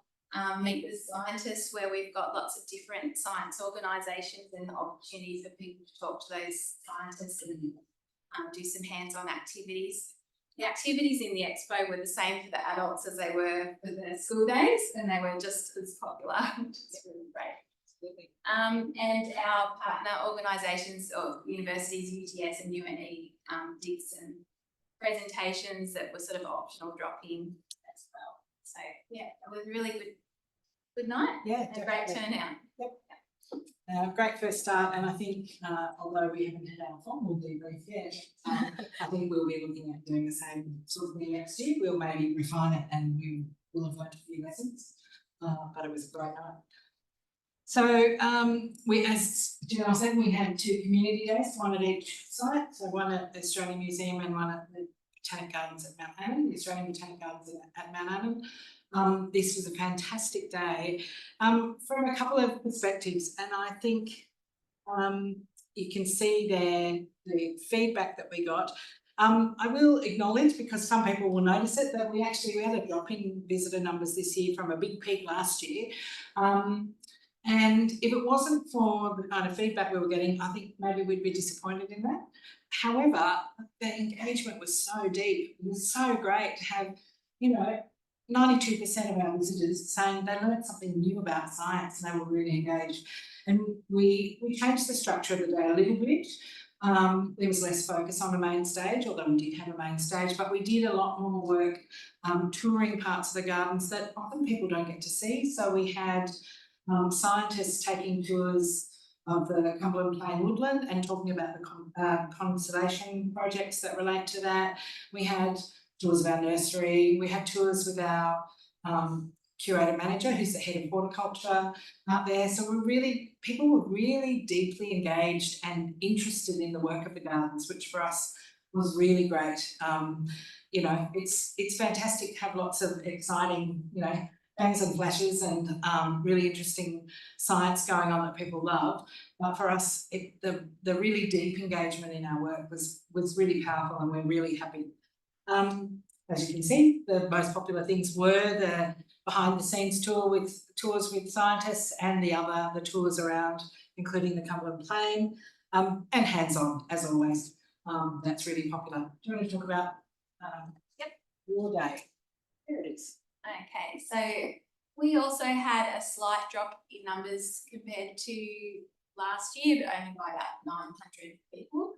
Meet the Scientists, where we've got lots of different science organisations and the opportunity for people to talk to those scientists and do some hands-on activities. The activities in the expo were the same for the adults as they were for the school days, and they were just as popular, which is really great. And our partner organisations or universities, UTS and UNE, did some presentations that were sort of optional drop-in as well. So yeah, it was a really good night. Yeah, and a great turnout. Great first start, and I think although we haven't had our formal debrief yet, I think we'll be looking at doing the same sort of thing next year. We'll maybe refine it, and we will have learned a few lessons, but it was a great night. So we, as Janelle said, we had 2 community days, one at each site. So one at the Australian Museum and one at the Botanic Gardens at Mount Hayman, the Australian Botanic Gardens at Mount Hayman. This was a fantastic day from a couple of perspectives, and I think you can see there the feedback that we got. I will acknowledge, because some people will notice it, that we had a drop in visitor numbers this year from a big peak last year. And if it wasn't for the kind of feedback we were getting, I think maybe we'd be disappointed in that. However, the engagement was so deep. It was so great to have, 92% of our visitors saying they learned something new about science and they were really engaged. And we changed the structure of the day a little bit. There was less focus on the main stage, although we did have a main stage, but we did a lot more work touring parts of the gardens that often people don't get to see. So we had scientists taking tours of the Cumberland Plain woodland and talking about the conservation projects that relate to that. We had tours of our nursery. We had tours with our curator manager, who's the head of horticulture out there. So people were really deeply engaged and interested in the work of the gardens, which for us was really great. It's fantastic to have lots of exciting, bangs and flashes and really interesting science going on that people love. But for us, the really deep engagement in our work was really powerful, and we're really happy. As you can see, the most popular things were the behind the scenes tours with scientists and the tours around, including the Cumberland Plain, and hands-on, as always. That's really popular. Do you want to talk about your day? Here it is. Okay, so we also had a slight drop in numbers compared to last year, but only by about 900 people.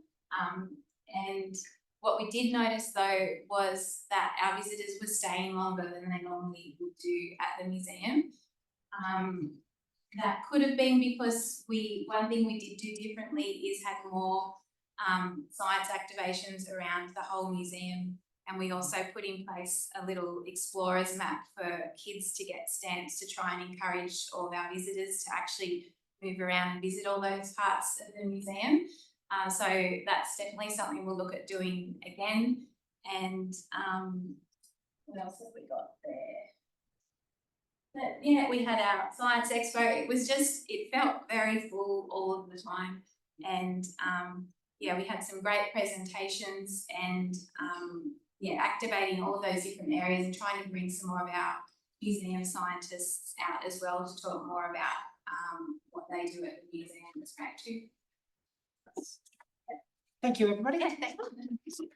And what we did notice though was that our visitors were staying longer than they normally would do at the museum. That could have been because one thing we did do differently is had more science activations around the whole museum, and we also put in place a little explorers map for kids to get stamps to try and encourage all of our visitors to actually move around and visit all those parts of the museum. So that's definitely something we'll look at doing again. And what else have we got there? But yeah, we had our science expo. It felt very full all of the time. And yeah, we had some great presentations and yeah, activating all of those different areas and trying to bring some more of our museum scientists out as well to talk more about what they do at the museum. It's great too. Thank you, everybody. Yeah, thank you.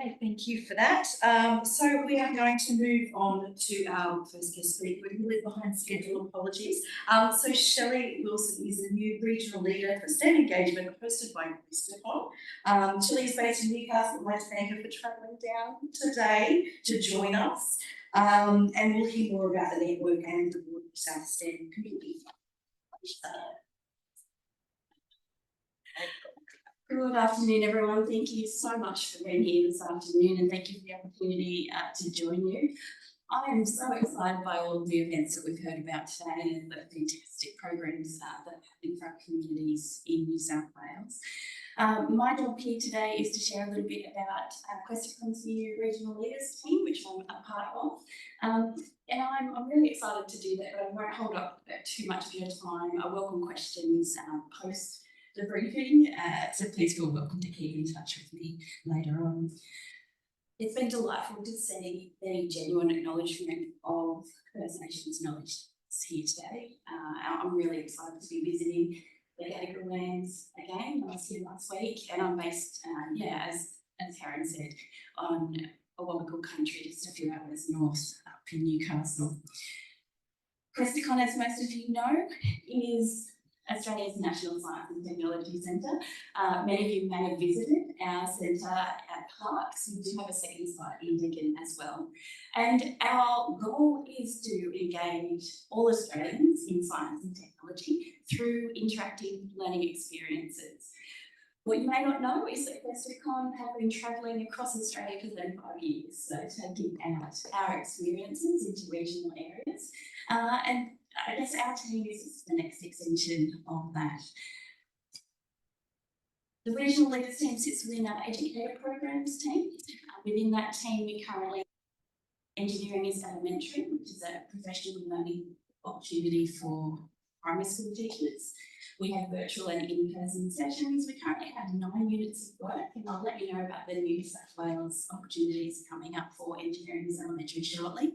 Okay, thank you for that. So we are going to move on to our first guest speaker. We're really behind schedule, apologies. So Shelley Wilson is the new regional leader for STEM engagement hosted by Questacon. Shelley is based in Newcastle. I'd like to thank her for travelling down today to join us. And we'll hear more about the network and the South STEM community. Good afternoon, everyone. Thank you so much for being here this afternoon, and thank you for the opportunity to join you. I am so excited by all of the events that we've heard about today and the fantastic programs that are happening for our communities in New South Wales. My job here today is to share a little bit about Questacon's new regional leaders team, which I'm a part of. And I'm really excited to do that, but I won't hold up too much of your time. I welcome questions post the briefing, so please feel welcome to keep in touch with me later on. It's been delightful to see the genuine acknowledgement of First Nations knowledge here today. I'm really excited to be visiting the Gadigal lands again. I was here last week, and I'm based, as Karen said, on a Awabakal country just a few hours north up in Newcastle. Questacon, as most of you know, is Australia's National Science and Technology Centre. Many of you may have visited our centre at Parks. We do have a second site in Diggin as well. And our goal is to engage all Australians in science and technology through interactive learning experiences. What you may not know is that Questacon have been travelling across Australia for 35 years, so taking out our experiences into regional areas. And I guess our team is the next extension of that. The regional leaders team sits within our Educator Programs team. Within that team, we currently engineering is elementary, which is a professional learning opportunity for primary school teachers. We have virtual and in-person sessions. We currently have 9 units of work, and I'll let you know about the New South Wales opportunities coming up for engineering is elementary shortly.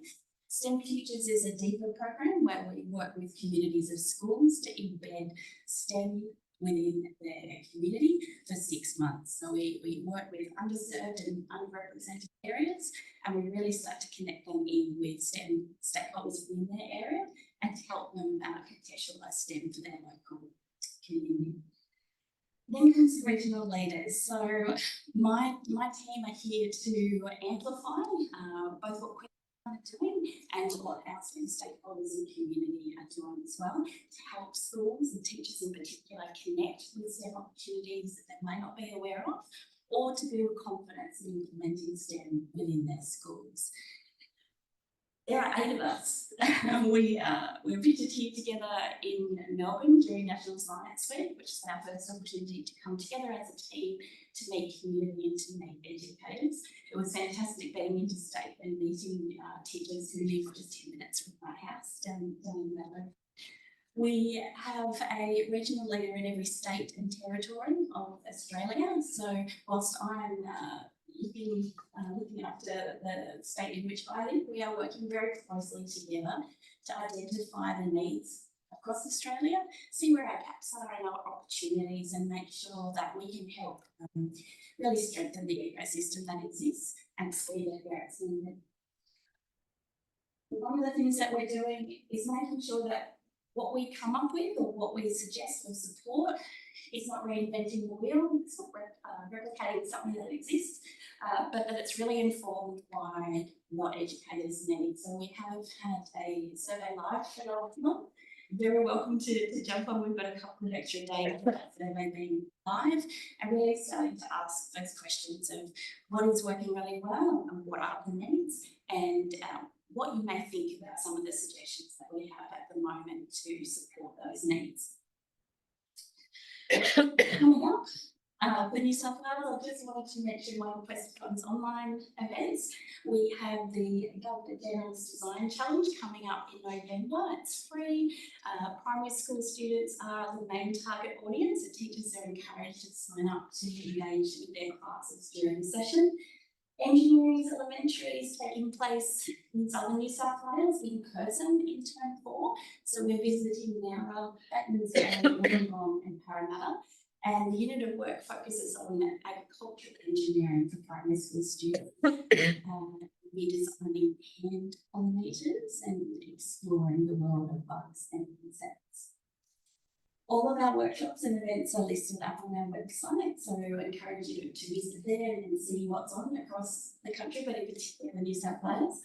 STEM Futures is a deeper program where we work with communities of schools to embed STEM within their community for 6 months. So we work with underserved and underrepresented areas, and we really start to connect them in with STEM stakeholders within their area and to help them contextualise STEM for their local community. Then comes the regional leaders. So my team are here to amplify both what are doing and what our stakeholders in community are doing as well to help schools and teachers in particular connect with STEM opportunities that they may not be aware of, or to build confidence in implementing STEM within their schools. There are 8 of us. We're pictured here together in Melbourne during National Science Week, which is our first opportunity to come together as a team to meet community and to meet educators. It was fantastic being interstate and meeting teachers who live just 10 minutes from my house down in Melbourne. We have a regional leader in every state and territory of Australia. So whilst I'm looking after the state in which I live, we are working very closely together to identify the needs across Australia, see where our gaps are and our opportunities, and make sure that we can help really strengthen the ecosystem that exists and speed it where it's needed. One of the things that we're doing is making sure that what we come up with or what we suggest or support is not reinventing the wheel, it's not replicating something that exists, but that it's really informed by what educators need. So we have had a survey live for last month, very welcome to jump on. We've got a couple of extra days that they've been live, and really starting to ask those questions of what is working really well and what are the needs, and what you may think about some of the suggestions that we have at the moment to support those needs. Coming up, for New South Wales, I just wanted to mention one of Questacon's online events. We have the Governor General's Design Challenge coming up in November. It's free. Primary school students are the main target audience, and teachers are encouraged to sign up to engage with their classes during the session. Engineering Elementary is taking place in southern New South Wales in person in Term 4. So we're visiting Nowra, Batmans, Wollongong and Parramatta. And the unit of work focuses on agricultural engineering for primary school students. We're designing hand pollinators and exploring the world of bugs and insects. All of our workshops and events are listed up on our website, so I encourage you to visit there and see what's on across the country, but in particular New South Wales.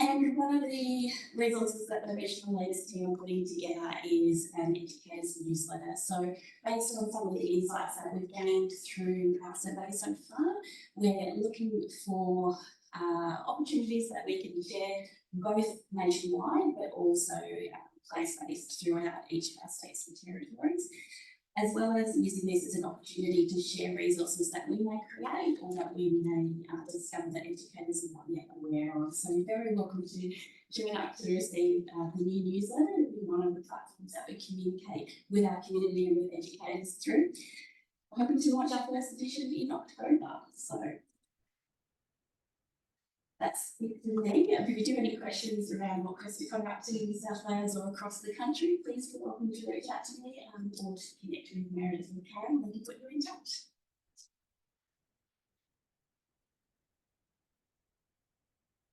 And one of the resources that the Regional Leaders team are putting together is an educator's newsletter. So based on some of the insights that we've gained through our survey so far, we're looking for opportunities that we can share both nationwide, but also place-based throughout each of our states and territories, as well as using this as an opportunity to share resources that we may create or that we may discover that educators are not yet aware of. So you're very welcome to join up to receive the new newsletter. It'll be one of the platforms that we communicate with our community and with educators through. We're hoping to launch our first edition in October. So that's it for me. If you do have any questions around what Questacon are up to in New South Wales or across the country, please feel welcome to reach out to me or to connect with Meredith and Karen. They can put you in touch.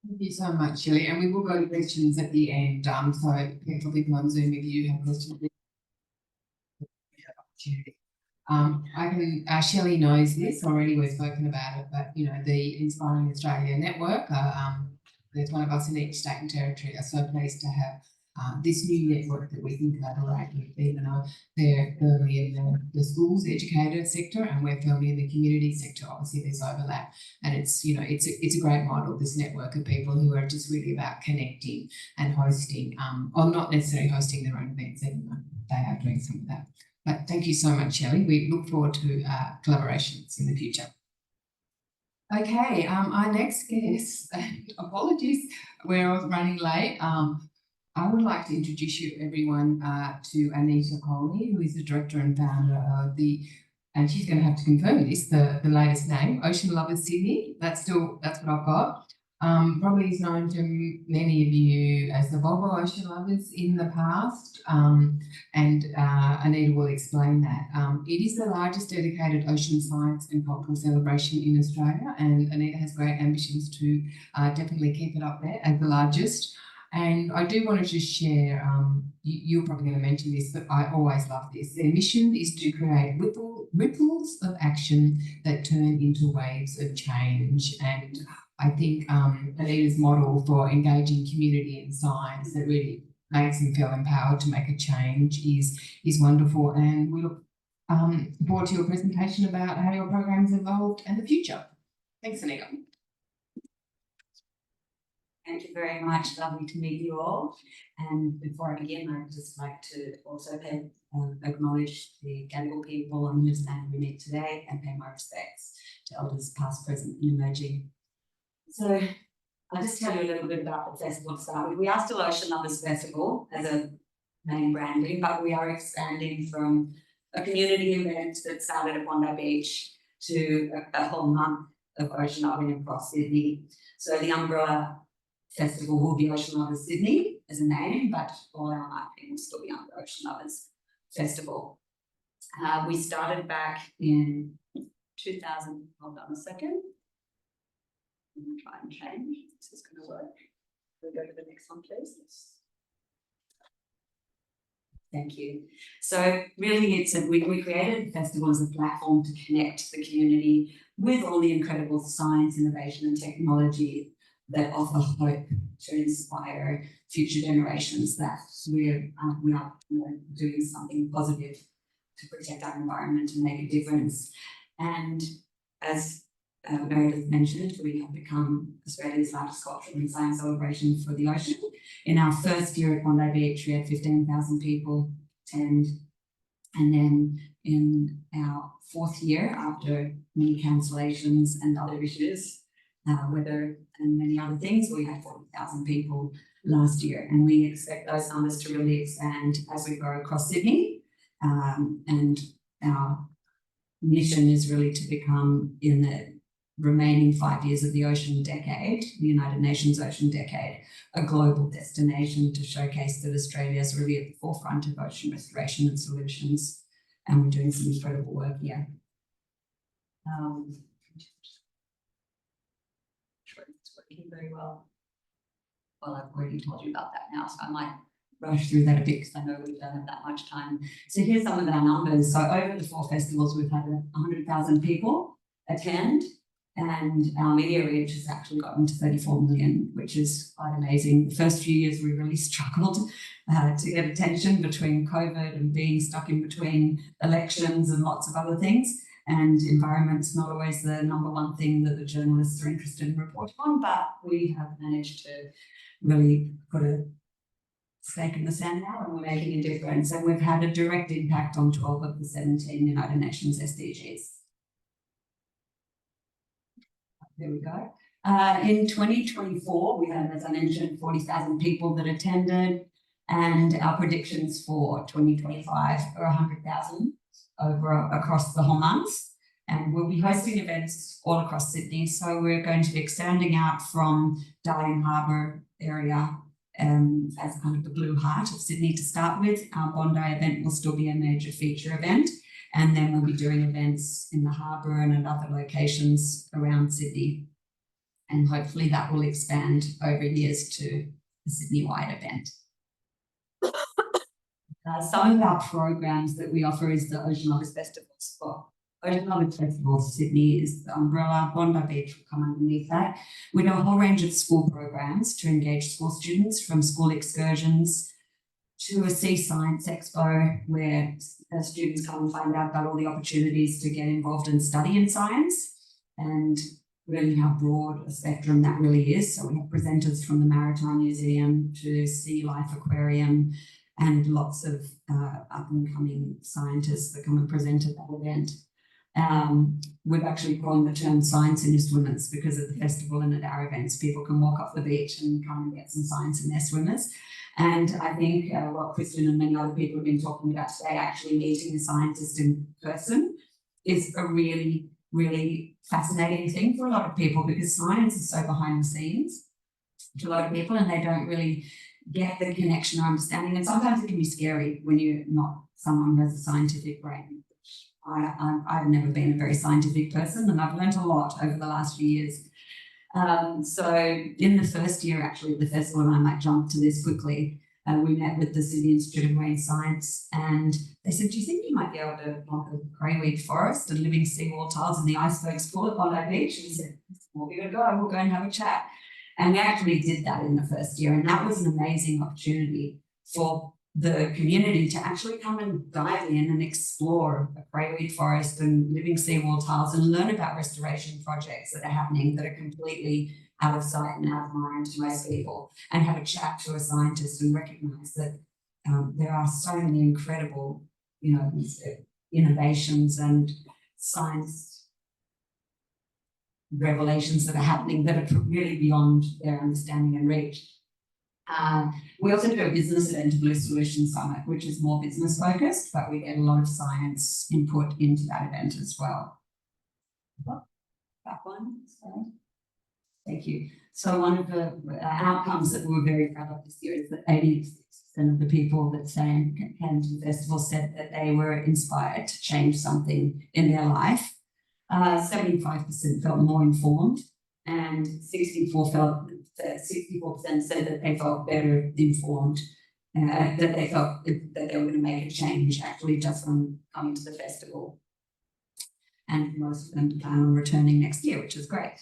Thank you so much, Shelley. And we will go to questions at the end. So people on Zoom, if you have questions, opportunity. Shelley knows this already, we've spoken about it, but you know, the Inspiring Australia Network, there's one of us in each state and territory are so pleased to have this new network that we can collaborate with, even though they're firmly in the schools, the educator sector, and we're firmly in the community sector. Obviously there's overlap, and it's, you know, it's a great model, this network of people who are just really about connecting and hosting, or not necessarily hosting their own events, even though they are doing some of that. But thank you so much, Shelley. We look forward to collaborations in the future. Okay, our next guest, apologies, we're running late. I would like to introduce you everyone to Anita Kolni, who is the director and founder of and she's going to have to confirm this, the latest name, Ocean Lovers Sydney. That's what I've got. Probably is known to many of you as the Volvo Ocean Lovers in the past, and Anita will explain that. It is the largest dedicated ocean science and cultural celebration in Australia, and Anita has great ambitions to definitely keep it up there as the largest. And I do want to just share, you're probably going to mention this, but I always love this. Their mission is to create ripples of action that turn into waves of change. And I think Anita's model for engaging community in science that really makes them feel empowered to make a change is wonderful. And we look forward to your presentation about how your program's evolved and the future. Thanks, Anita. Thank you very much. Lovely to meet you all. And before I begin, I'd just like to also acknowledge the Gadigal people on whose land we meet today and pay my respects to elders past, present and emerging. So I'll just tell you a little bit about the festival to start with. We are still Ocean Lovers Festival as a main branding, but we are expanding from a community event that started at Bondi Beach to a whole month of ocean loving across Sydney. So the umbrella festival will be Ocean Lovers Sydney as a name, but all our marketing will still be under Ocean Lovers Festival. We started back in 2000, hold on a second. I'm going to try and change. This is going to work. We'll go to the next one, please. Thank you. So really we created the festival as a platform to connect the community with all the incredible science, innovation and technology that offer hope to inspire future generations that we are doing something positive to protect our environment and make a difference. And as Meredith mentioned, we have become Australia's largest cultural and science celebration for the ocean. In our first year at Bondi Beach, we had 15,000 people attend. And then in our fourth year, after many cancellations and other issues, weather and many other things, we had 40,000 people last year. And we expect those numbers to really expand as we grow across Sydney. And our mission is really to become, in the remaining 5 years of the Ocean Decade, the United Nations Ocean Decade, a global destination to showcase that Australia is really at the forefront of ocean restoration and solutions. And we're doing some incredible work here. Sure, it's working very well. Well, I've already told you about that now, so I might rush through that a bit because I know we don't have that much time. So here's some of our numbers. So over the 4 festivals, we've had 100,000 people attend, and our media reach has actually gotten to 34 million, which is quite amazing. The first few years we really struggled to get attention between COVID and being stuck in between elections and lots of other things. And environment's not always the number one thing that the journalists are interested in reporting on, but we have managed to really put a stake in the sand now, and we're making a difference. And we've had a direct impact on 12 of the 17 United Nations SDGs. There we go. In 2024, we had, as I mentioned, 40,000 people that attended, and our predictions for 2025 are 100,000 across the whole month. And we'll be hosting events all across Sydney. So we're going to be extending out from Darling Harbour area as kind of the blue heart of Sydney to start with. Our Bondi event will still be a major feature event. And then we'll be doing events in the harbour and at other locations around Sydney. And hopefully that will expand over years to a Sydney-wide event. Some of our programs that we offer is the Ocean Lovers Festivals. Ocean Lovers Festivals Sydney is the umbrella. Bondi Beach will come underneath that. We do a whole range of school programs to engage school students, from school excursions to a Sea Science Expo, where students come and find out about all the opportunities to get involved and study in science, and really how broad a spectrum that really is. So we have presenters from the Maritime Museum to Sea Life Aquarium, and lots of up-and-coming scientists that come and present at that event. We've actually coined the term science in your swimmers because at the festival and at our events, people can walk off the beach and come and get some science in their swimmers. And I think what Kristen and many other people have been talking about today, actually meeting a scientist in person, is a really, really fascinating thing for a lot of people, because science is so behind the scenes to a lot of people, and they don't really get the connection or understanding. And sometimes it can be scary when you're not someone who has a scientific brain. I've never been a very scientific person, and I've learned a lot over the last few years. So in the first year, actually, of the festival, and I might jump to this quickly, we met with the Sydney Institute of Marine Science, and they said, do you think you might be able to block a greyweed forest and living seawall tiles in the icebergs pool at Bondi Beach? And we said, well, we'll go and have a chat. And we actually did that in the first year, and that was an amazing opportunity for the community to actually come and dive in and explore a greyweed forest and living seawall tiles and learn about restoration projects that are happening that are completely out of sight and out of mind to most people, and have a chat to a scientist and recognise that there are so many incredible, innovations and science revelations that are happening that are really beyond their understanding and reach. We also do a business event, Blue Solutions Summit, which is more business focused, but we get a lot of science input into that event as well. Back one, sorry. Thank you. So one of the outcomes that we were very proud of this year is that 86% of the people that came to the festival said that they were inspired to change something in their life. 75% felt more informed, and 64% said that they felt better informed, that they felt that they were going to make a change actually just from coming to the festival. And most of them plan on returning next year, which is great.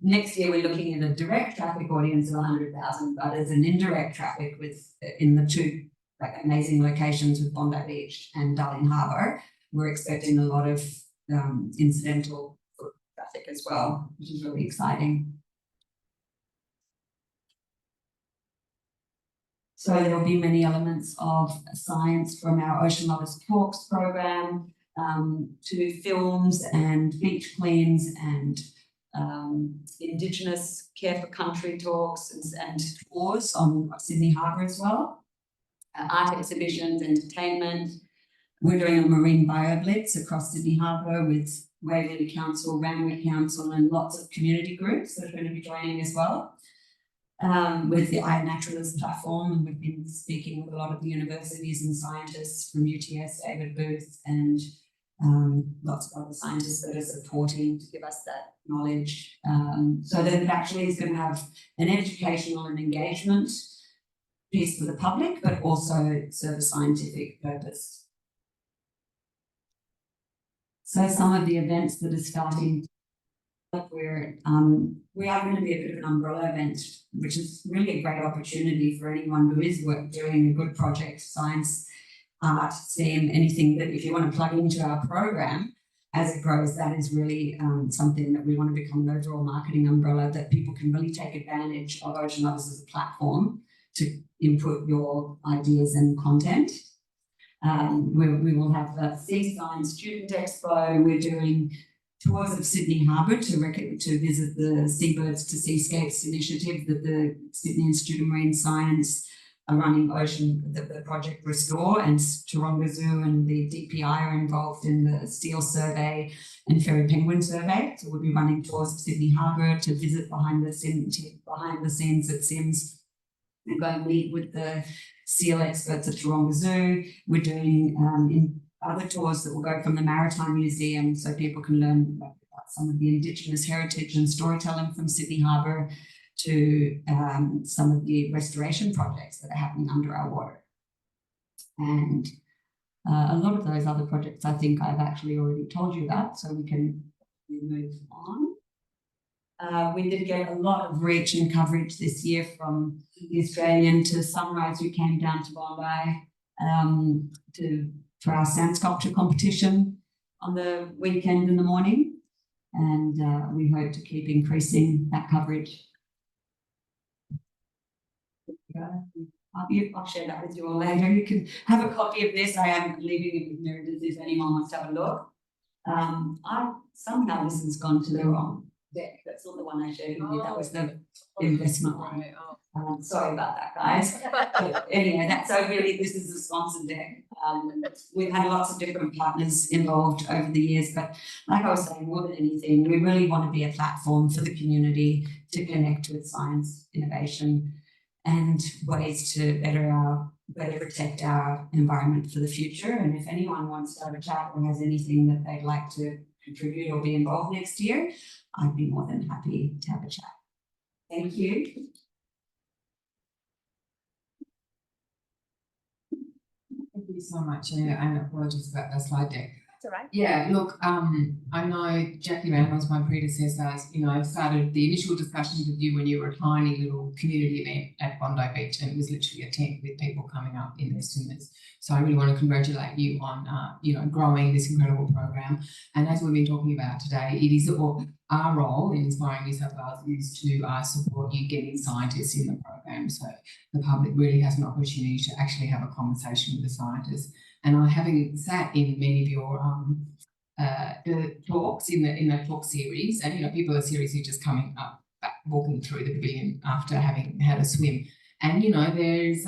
Next year, we're looking at a direct traffic audience of 100,000, but as an indirect traffic in the two amazing locations with Bondi Beach and Darling Harbour, we're expecting a lot of incidental foot traffic as well, which is really exciting. So there will be many elements of science from our Ocean Lovers Talks program to films and beach cleans and Indigenous Care for Country talks and tours on Sydney Harbour as well. Art exhibitions, entertainment. We're doing a marine bio-blitz across Sydney Harbour with Waverley Council, Randwick Council and lots of community groups that are going to be joining as well. With the iNaturalist platform, and we've been speaking with a lot of the universities and scientists from UTS, David Booth, and lots of other scientists that are supporting to give us that knowledge. So that it actually is going to have an educational and engagement piece for the public, but also serve a scientific purpose. So some of the events that are starting, we are going to be a bit of an umbrella event, which is really a great opportunity for anyone who is doing a good project, science, art, STEM, anything that if you want to plug into our program as it grows, that is really something that we want to become an overall marketing umbrella that people can really take advantage of Ocean Lovers as a platform to input your ideas and content. We will have the Sea Science Student Expo. We're doing tours of Sydney Harbour to visit the Seabirds to Seascapes initiative that the Sydney Institute of Marine Science are running the Project Restore, and Taronga Zoo and the DPI are involved in the Steel Survey and Ferry Penguin Survey. So we'll be running tours of Sydney Harbour to visit behind the scenes at Sims. We're going to meet with the seal experts at Taronga Zoo. We're doing other tours that will go from the Maritime Museum so people can learn about some of the Indigenous heritage and storytelling from Sydney Harbour to some of the restoration projects that are happening under our water. And a lot of those other projects I think I've actually already told you about, so we can move on. We did get a lot of reach and coverage this year from the Australian to Sunrise, who came down to Bondi for our sand sculpture competition on the weekend in the morning. And we hope to keep increasing that coverage. I'll share that with you all later. You can have a copy of this. I am leaving it with Meredith if anyone wants to have a look. Somehow this has gone to the wrong deck. That's not the one I showed you. That was the investment one. Sorry about that, guys. But anyway, this is a sponsored deck. We've had lots of different partners involved over the years, but like I was saying, more than anything, we really want to be a platform for the community to connect with science, innovation, and ways to better protect our environment for the future. And if anyone wants to have a chat or has anything that they'd like to contribute or be involved next year, I'd be more than happy to have a chat. Thank you. Thank you so much, Anita, and apologies about that slide deck. That's all right. Yeah, look, I know Jackie Randall's my predecessor, started the initial discussions with you when you were a tiny little community event at Bondi Beach, and it was literally a tent with people coming up in their swimmers. So I really want to congratulate you on, growing this incredible program. And as we've been talking about today, it is our role in Inspiring New South Wales is to support you getting scientists in the program. So the public really has an opportunity to actually have a conversation with the scientists. And I having sat in many of your talks in the talk series, and people are seriously just coming up, walking through the pavilion after having had a swim. And there's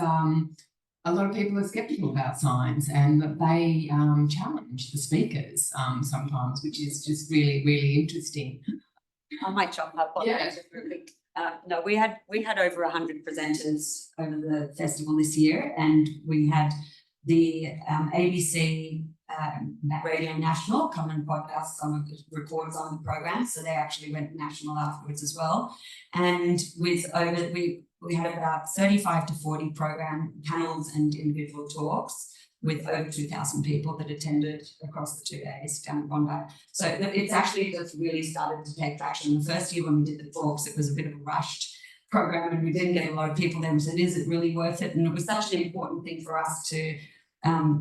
a lot of people are skeptical about science, and that they challenge the speakers sometimes, which is just really, really interesting. I might jump up on that. No, we had over 100 presenters over the festival this year, and we had the ABC Radio National come and podcast some of the records on the program, so they actually went national afterwards as well. And with we had about 35 to 40 program panels and individual talks with over 2,000 people that attended across the 2 days down in Bondi. So it's actually just really started to take traction. The first year when we did the talks, it was a bit of a rushed program and we didn't get a lot of people there. We said, is it really worth it? And it was such an important thing for us to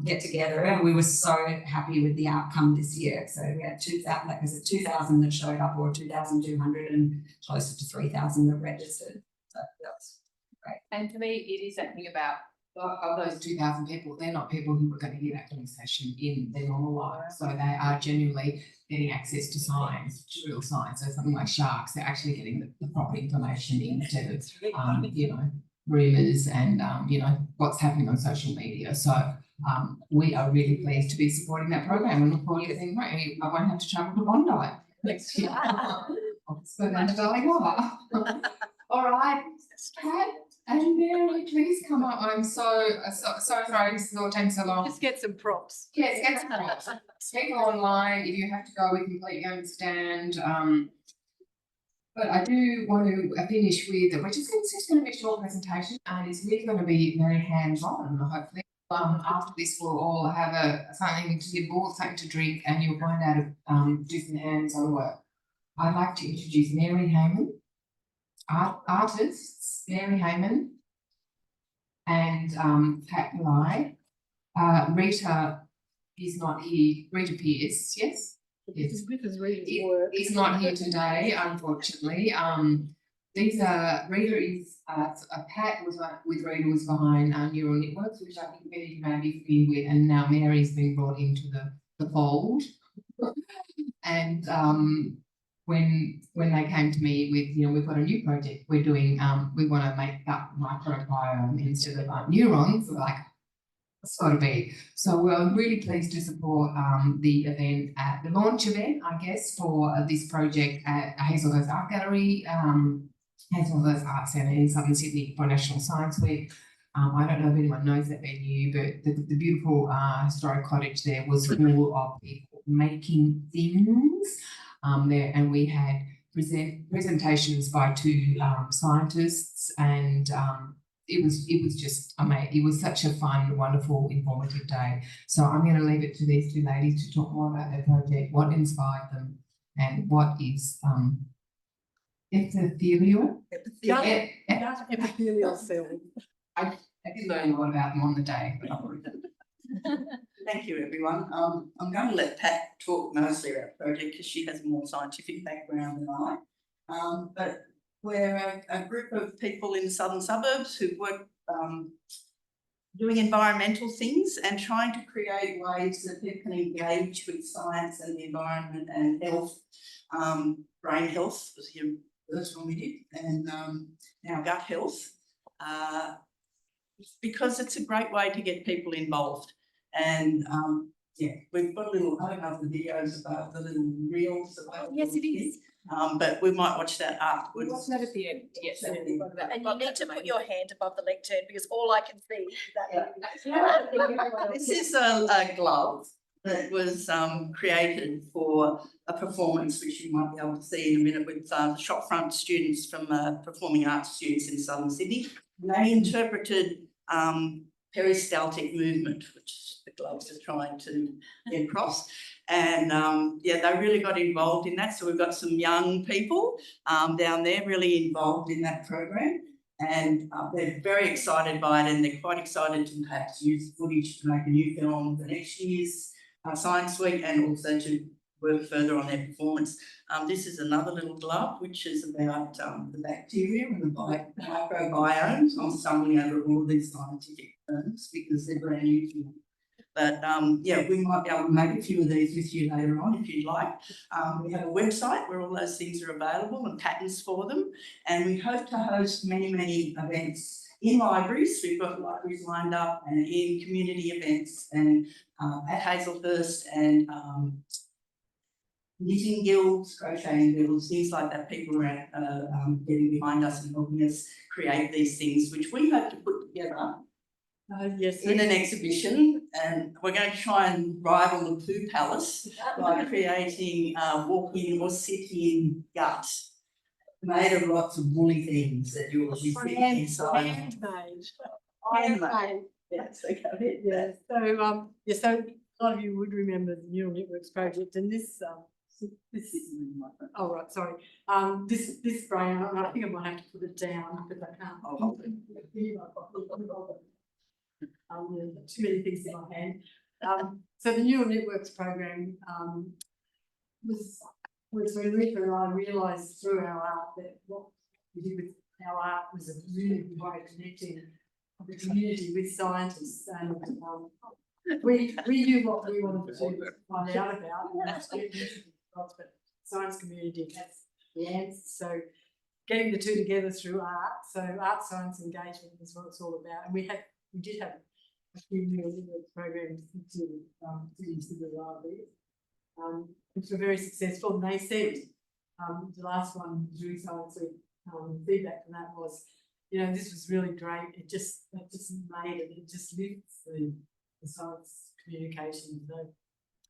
get together, and we were so happy with the outcome this year. So we had 2,000, like I said, 2,000 that showed up, or 2,200, and closer to 3,000 that registered. So that's great. And for me, it is that thing about of those 2,000 people, they're not people who are going to hear that conversation in their normal life. So they are genuinely getting access to science, to real science. So something like sharks, they're actually getting the proper information instead of, you know, rumours and, you know, what's happening on social media. So we are really pleased to be supporting that program and look forward to getting right. I won't have to travel to Bondi next year. I'll just go down to Dallingoa. All right, Pat and Mary, please come up. I'm so sorry this is all taking so long. Just get some props. Yes, get some props. People online, if you have to go, we completely understand. But I do want to finish with, which is just going to be a short presentation, and it's really going to be very hands-on, hopefully. After this, we'll all have something to give all, something to drink, and you'll find out do some hands-on work. I'd like to introduce Mary Hayman, artists, Mary Hayman, and Pat Pillai. Rita is not here. Rita Pierce, yes? Yes. Is not here today, unfortunately. These are, Rita is, Pat was with Rita was behind Neural Knitworks, which I think many of you may be familiar with, and now Mary's been brought into the fold. And when they came to me with, you know, we've got a new project we're doing, we want to make that microbiome instead of neurons, like it's got to be. So we're really pleased to support the event at the launch event, I guess, for this project at Hazelhurst Art Gallery, Hazelhurst Art Centre in Southern Sydney for National Science Week. I don't know if anyone knows that venue, but the beautiful historic cottage there was full of people making things there, and we had presentations by 2 scientists, and it was just amazing. It was such a fun, wonderful, informative day. So I'm going to leave it to these 2 ladies to talk more about their project, what inspired them, and what is epithelial. Epithelial cell. I did learn a lot about them on the day, but Thank you, everyone. I'm going to let Pat talk mostly about the project because she has a more scientific background than I. But we're a group of people in the southern suburbs who work doing environmental things and trying to create ways that people can engage with science and the environment and health. Brain health was here first one we did, and now gut health. Because it's a great way to get people involved. And yeah, we've got a little, I don't know if the videos about the little reels about. Yes, it is. But we might watch that afterwards. Watch that at the end. Yes. And you need to put your hand above the lectern because all I can see is that. This is a glove that was created for a performance, which you might be able to see in a minute, with shopfront students from performing arts students in southern Sydney. And they interpreted peristaltic movement, which the gloves are trying to get across. And yeah, they really got involved in that. So we've got some young people down there really involved in that program. And they're very excited by it, and they're quite excited to perhaps use footage to make a new film for next year's Science Week, and also to work further on their performance. This is another little glove, which is about the bacteria and the microbiome. I'm stumbling over all of these scientific terms because they're brand new to me. But yeah, we might be able to make a few of these with you later on if you'd like. We have a website where all those things are available and patterns for them. And we hope to host many, many events in libraries. We've got libraries lined up, and in community events, and at Hazelhurst, and knitting guilds, crocheting guilds, things like that. People are getting behind us and helping us create these things, which we hope to put together in an exhibition. And we're going to try and rival the Poo Palace by creating walk-in or sit-in gut made of lots of woolly things that you'll be fitting inside. Handmade. Yes, okay, yeah, so, yeah, so a lot of you would remember the Neural Networks project, and this, oh, right, sorry, this brain, I think I might have to put it down, because I can't. I'll hold it. Too many things in my hand. So the Neural Networks program, was when Rita and I realised through our art that what we did with our art was a really good way of connecting the community with scientists, and we knew what we wanted to find out about, and that's but science community has the answers. So getting the two together through art, so art science engagement is what it's all about, and we did have a few Neural Networks programs to cities to the libraries, which were very successful. And they said the last one during science week, feedback from that was, you know, this was really great. It just made it. It just lifts the science communication. So I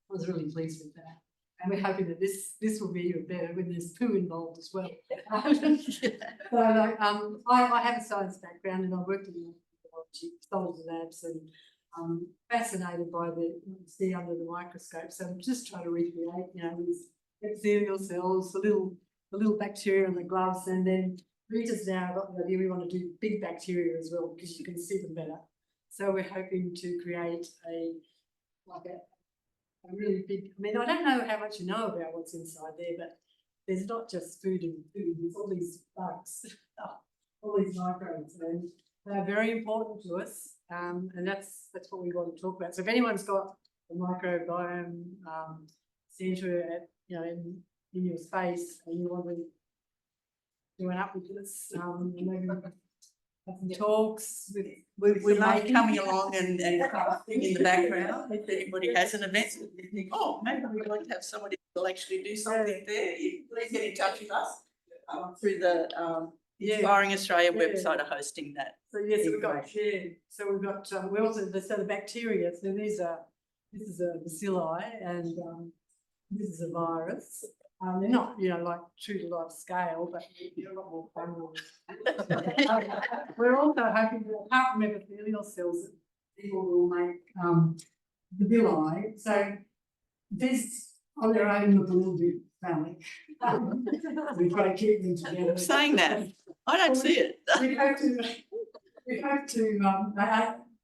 was really pleased with that. And we're hoping that this will be even better when there's poo involved as well. So I have a science background, and I worked in pathology labs, and fascinated by the see under the microscope. So I'm just trying to recreate, you know, these epithelial cells, the little bacteria on the gloves, and then Rita's now got the idea we want to do big bacteria as well, because you can see them better. So we're hoping to create a really big, I mean, I don't know how much you know about what's inside there, but there's not just food and food, there's all these bugs, all these microbes, and they're very important to us, and that's what we want to talk about. So if anyone's got a microbiome centre at, you know, in your space, and you want to do an up with this, maybe have some talks with. We love coming along and crafting in the background. If anybody has an event, you think, oh, maybe we'd like to have somebody who'll actually do something there. Please get in touch with us through the Inspiring Australia website are hosting that. So yes, we've got so we've got we also the bacteria. So this is a bacilli, and this is a virus. They're not, you know, like true to life scale, but you're a lot more fun. We're also hoping that apart from epithelial cells, people will make the villi. So this on their own look a little bit phallic. We try to keep them together. Saying that, I don't see it. We hope to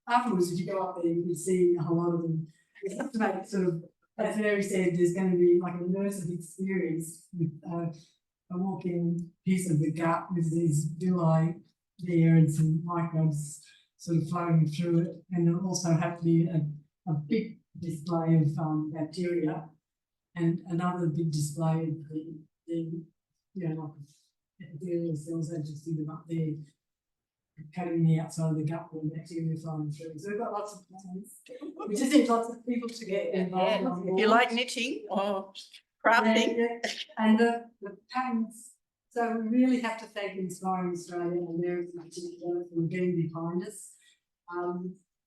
afterwards, if you go up there, you can see a whole lot of them. We have to make it sort of, as Mary said, there's going to be like an immersive experience with a walking piece of the gut with these villi there and some microbes sort of flowing through it, and there'll also have to be a big display of bacteria and another big display of the you know, like epithelial cells as you see them up there, cutting the outside of the gut where bacteria flowing through. So we've got lots of plans. We just need lots of people to get involved. If you like knitting or crafting. And the patterns. So we really have to thank Inspiring Australia and Mary in particular for getting behind us.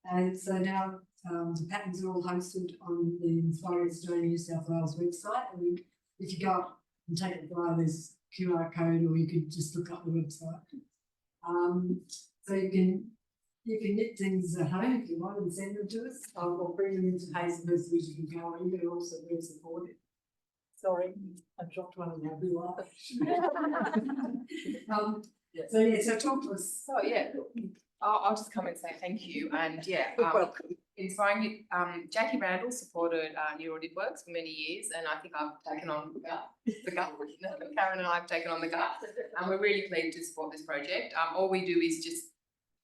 And so now the patterns are all hosted on the Inspiring Australia New South Wales website. And if you go up and take a flyer, there's QR code, or you could just look up the website. So you can knit things at home if you want and send them to us, or bring them into Hazelhurst so you can go, and you can also be supportive. Sorry, I dropped one of my blue So yeah, so talk to us. So yeah, I'll just come and say thank you, and yeah, welcome. Inspiring. Jackie Randall supported Neural Networks for many years, and I think I've taken on the gut. Karen and I have taken on the gut, and we're really pleased to support this project. All we do is just,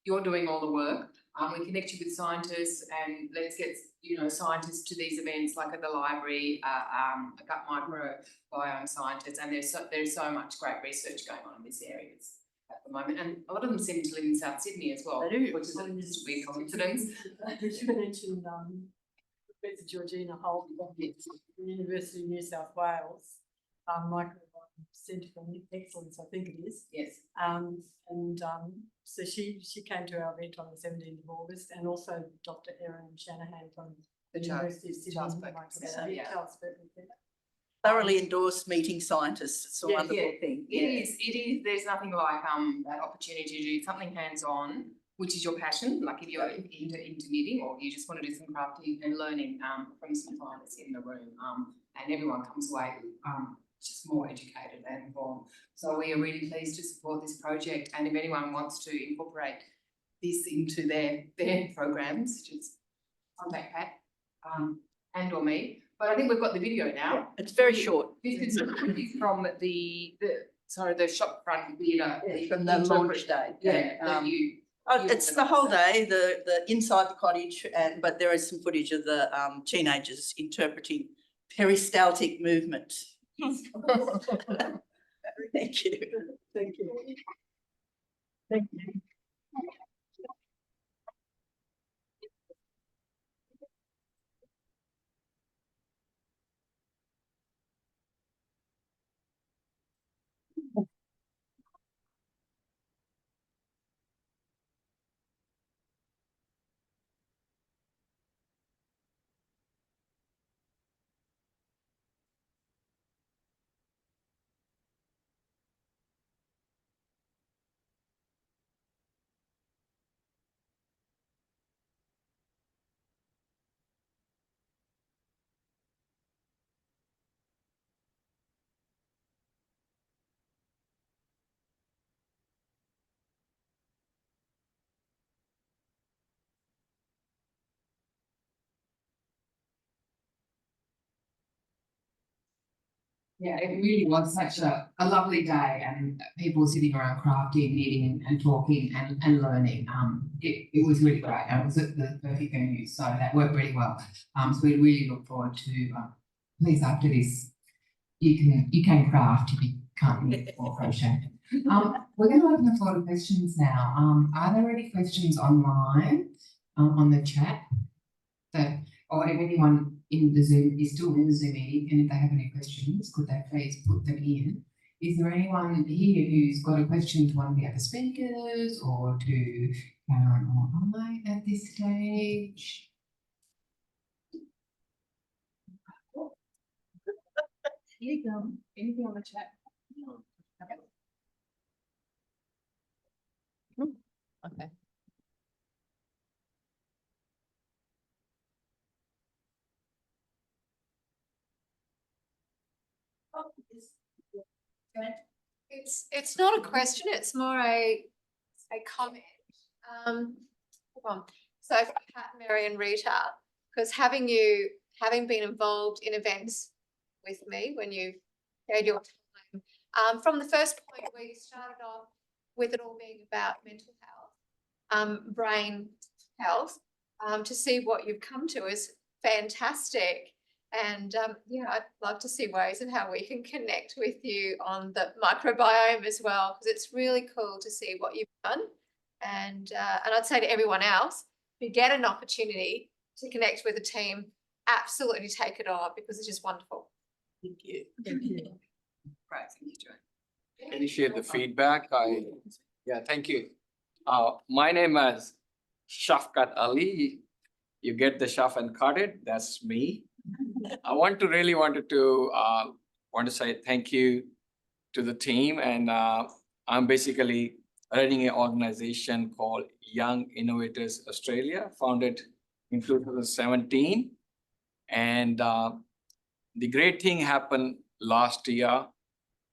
you're doing all the work. We connect you with scientists, and let's get, you know, scientists to these events like at the library, a gut microbiome scientists, and there's so much great research going on in this area at the moment, and a lot of them seem to live in South Sydney as well, which is just a weird coincidence. We should mention Professor Georgina Holt from the University of New South Wales, Microbiome Centre for Excellence, I think it is. Yes. So she came to our event on the 17th of August, and also Dr. Erin Shanahan from the University of Sydney. Thoroughly endorsed meeting scientists. It's a wonderful thing. It is. There's nothing like that opportunity to do something hands-on which is your passion, like if you're into knitting or you just want to do some crafting and learning from some clients in the room, and everyone comes away just more educated and informed. So we are really pleased to support this project, and if anyone wants to incorporate this into their programs, just contact Pat and or me. But I think we've got the video now. It's very short. This is from the shop front theatre. From the launch day. Yeah, it's the whole day, the inside the cottage, but there is some footage of the teenagers interpreting peristaltic movement. Thank you. Thank you. Thank you. Yeah, it really was such a lovely day, and people sitting around crafting, knitting and talking and learning. It was really great, and it was at the perfect venue, so that worked really well. So we really look forward to, please after this, you can craft if you can't knit or crochet. We're going to open the floor to questions now. Are there any questions online, on the chat, or if anyone in the Zoom is still in the Zoom meeting, and if they have any questions, could they please put them in? Is there anyone here who's got a question to one of the other speakers or to Karen or I at this stage? Here you go. Anything on the chat? Okay. It's not a question, it's more a comment. Hold on. So for Pat, Mary and Rita, because having been involved in events with me when you had your time, from the first point where you started off with it all being about mental health, brain health, to see what you've come to is fantastic. And I'd love to see ways in how we can connect with you on the microbiome as well, because it's really cool to see what you've done. And I'd say to everyone else, if you get an opportunity to connect with a team, absolutely take it on, because it's just wonderful. Thank you. Thank you. Right, thank you, Joanne. Initiate the feedback. Thank you. My name is Shafkat Ali. You get the shaf and cut it. That's me. I want to say thank you to the team, and I'm basically running an organization called Young Innovators Australia, founded in 2017, and the great thing happened last year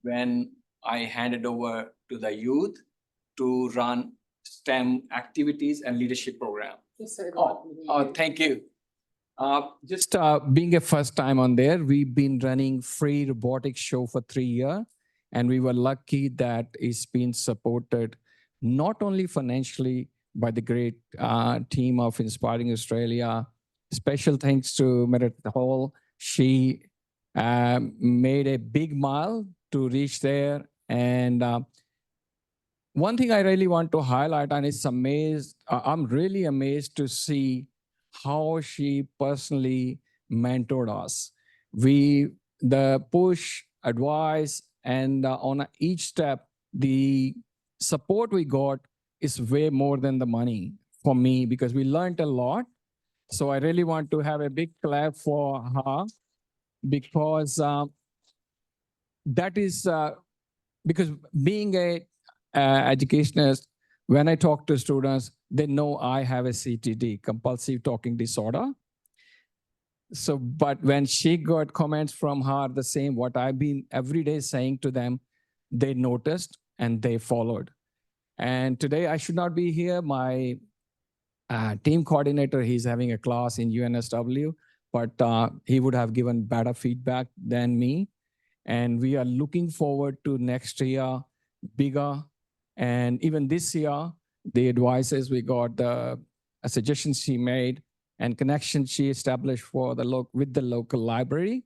when I handed over to the youth to run STEM activities and leadership program. Thank you. Just being a first time on there, we've been running free robotics show for 3 years, and we were lucky that it's been supported not only financially by the great team of Inspiring Australia. Special thanks to Meredith Hall. She made a big mile to reach there. And one thing I really want to highlight, and I'm really amazed to see how she personally mentored us. The push, advice, and on each step, the support we got is way more than the money for me, because we learned a lot. So I really want to have a big clap for her, because that is because being a educationist, when I talk to students, they know I have a CTD, compulsive talking disorder. So, but when she got comments from her, the same, what I've been every day saying to them, they noticed and they followed. And today I should not be here. My team coordinator, he's having a class in UNSW, but he would have given better feedback than me. And we are looking forward to next year, bigger. And even this year, the advices we got, the suggestions she made and connections she established for with the local library,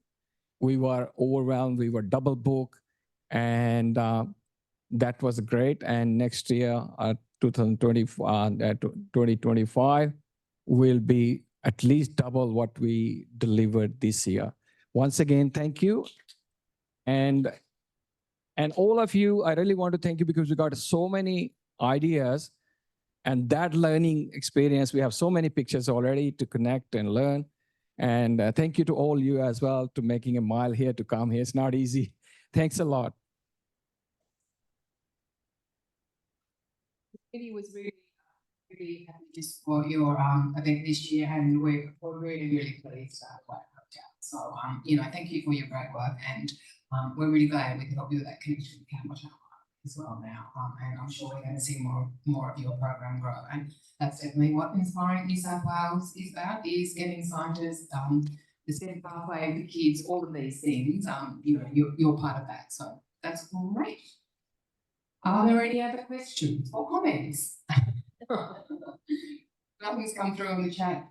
we were overwhelmed, we were double booked, and that was great. And next year, 2025 will be at least double what we delivered this year. Once again, thank you. And all of you, I really want to thank you because we got so many ideas and that learning experience. We have so many pictures already to connect and learn. And thank you to all you as well to making a mile here to come here. It's not easy. Thanks a lot. It was really happy to support your event this year, and we're really pleased what it worked out. So thank you for your great work, and we're really glad we could help you with that connection with Canberra as well now. And I'm sure we're going to see more of your program grow. And that's definitely what Inspiring New South Wales is about, is getting scientists, the STEM pathway, the kids, all of these things. You're part of that. So that's great. Are there any other questions or comments? Nothing's come through on the chat.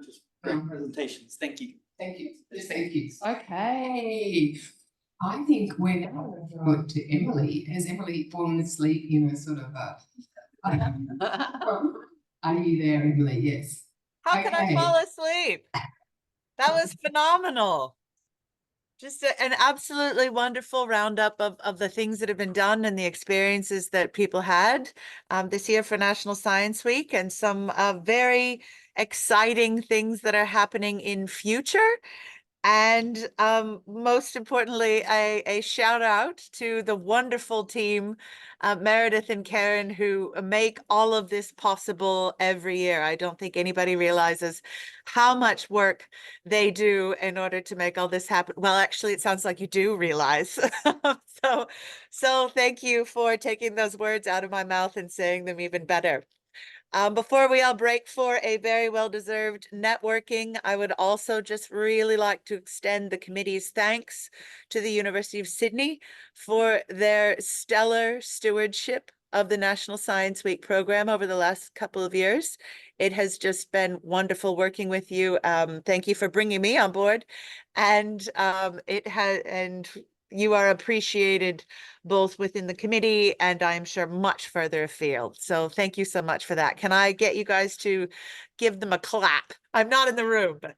Just presentations. Thank you. Thank you. Thank you. Okay. I think we're now going to throw it to Emily. Has Emily fallen asleep? Are you there, Emily? Yes. How can I fall asleep? That was phenomenal. Just an absolutely wonderful roundup of the things that have been done and the experiences that people had this year for National Science Week, and some very exciting things that are happening in future. And most importantly, a shout out to the wonderful team, Meredith and Karen, who make all of this possible every year. I don't think anybody realizes how much work they do in order to make all this happen. Well, actually, it sounds like you do realize. So thank you for taking those words out of my mouth and saying them even better. Before we all break for a very well-deserved networking, I would also just really like to extend the committee's thanks to the University of Sydney for their stellar stewardship of the National Science Week program over the last couple of years. It has just been wonderful working with you. Thank you for bringing me on board, and you are appreciated both within the committee and I'm sure much further afield. So thank you so much for that. Can I get you guys to give them a clap? I'm not in the room, but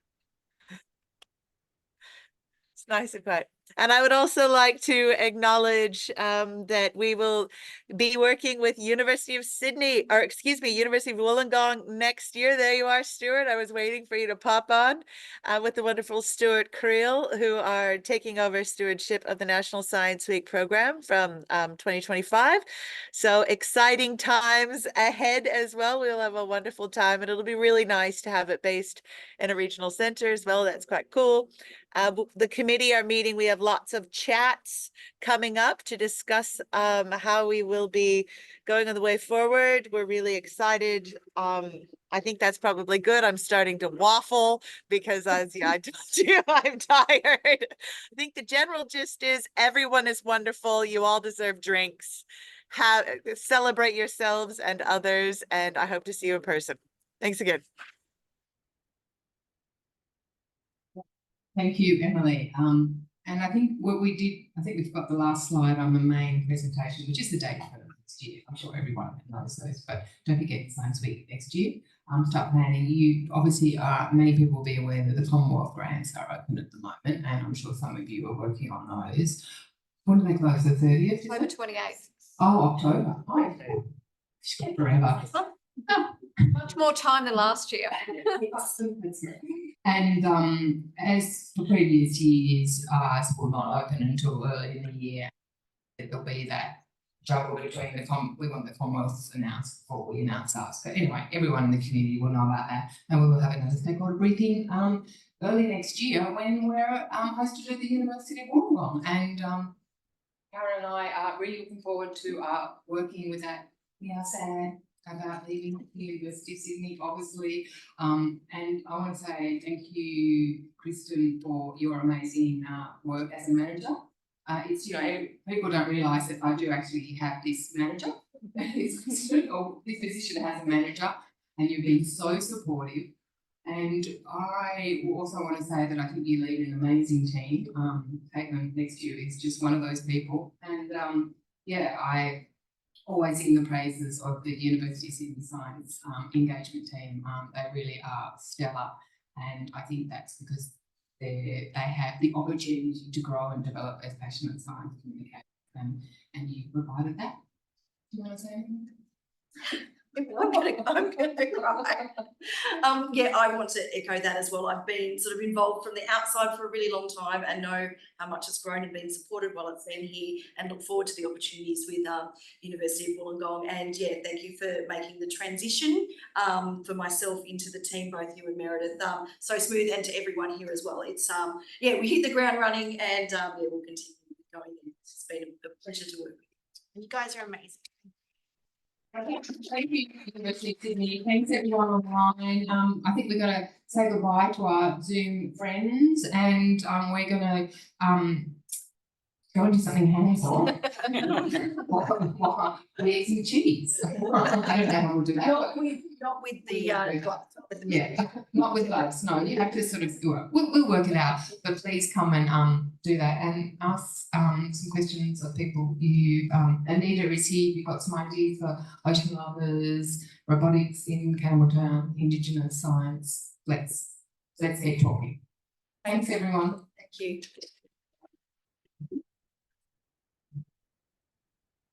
it's nice and quiet. And I would also like to acknowledge that we will be working with University of Sydney, or excuse me, University of Wollongong next year. There you are, Stuart. I was waiting for you to pop on with the wonderful Stuart Creel, who are taking over stewardship of the National Science Week program from 2025. So exciting times ahead as well. We'll have a wonderful time, and it'll be really nice to have it based in a regional center as well. That's quite cool. The committee are meeting. We have lots of chats coming up to discuss how we will be going on the way forward. We're really excited. I think that's probably good. I'm starting to waffle because I told you I'm tired. I think the general gist is everyone is wonderful. You all deserve drinks. Celebrate yourselves and others, and I hope to see you in person. Thanks again. Thank you, Emily. And I think what we did, I think we've got the last slide on the main presentation, which is the date for next year. I'm sure everyone knows those, but don't forget Science Week next year. Start planning. You obviously many people will be aware that the Commonwealth grants are open at the moment, and I'm sure some of you are working on those. When do they close? The 30th? October 28th. Oh, October. Forever. Much more time than last year. And as for previous years, school not open until early in the year. There'll be that juggle between we want the Commonwealth announced before we announce us. But anyway, everyone in the community will know about that. And we will have another stakeholder briefing early next year when we're hosted at the University of Wollongong. And Karen and I are really looking forward to working with that. We are sad about leaving the University of Sydney, obviously. And I want to say thank you, Kristen, for your amazing work as a manager. It's, you know, people don't realise that I do actually have this manager, this position as a manager, and you've been so supportive. And I also want to say that I think you lead an amazing team. Caitlin next to you is just one of those people. And yeah, I always sing the praises of the University of Sydney Science engagement team. They really are stellar. And I think that's because they have the opportunity to grow and develop as passionate science communicators. And you provided that. Do you want to say anything? I'm gonna cry. Yeah, I want to echo that as well. I've been sort of involved from the outside for a really long time and know how much it's grown and been supported while it's been here, and look forward to the opportunities with University of Wollongong. And yeah, thank you for making the transition for myself into the team, both you and Meredith, so smooth, and to everyone here as well. It's yeah, we hit the ground running, and yeah, we'll continue going. It's been a pleasure to work with you. You guys are amazing. Thank you, University of Sydney. Thanks everyone online. I think we're going to say goodbye to our Zoom friends, and we're going to go and do something hands-on. We eat some cheese. I don't know how we'll do that. Not with the gloves. Yeah, not with gloves. No, you have to sort of do it. We'll work it out. But please come and do that and ask some questions of people. You Anita is here. You've got some ideas for ocean lovers, robotics in Campbelltown, Indigenous science. Let's get talking. Thanks everyone. Thank you.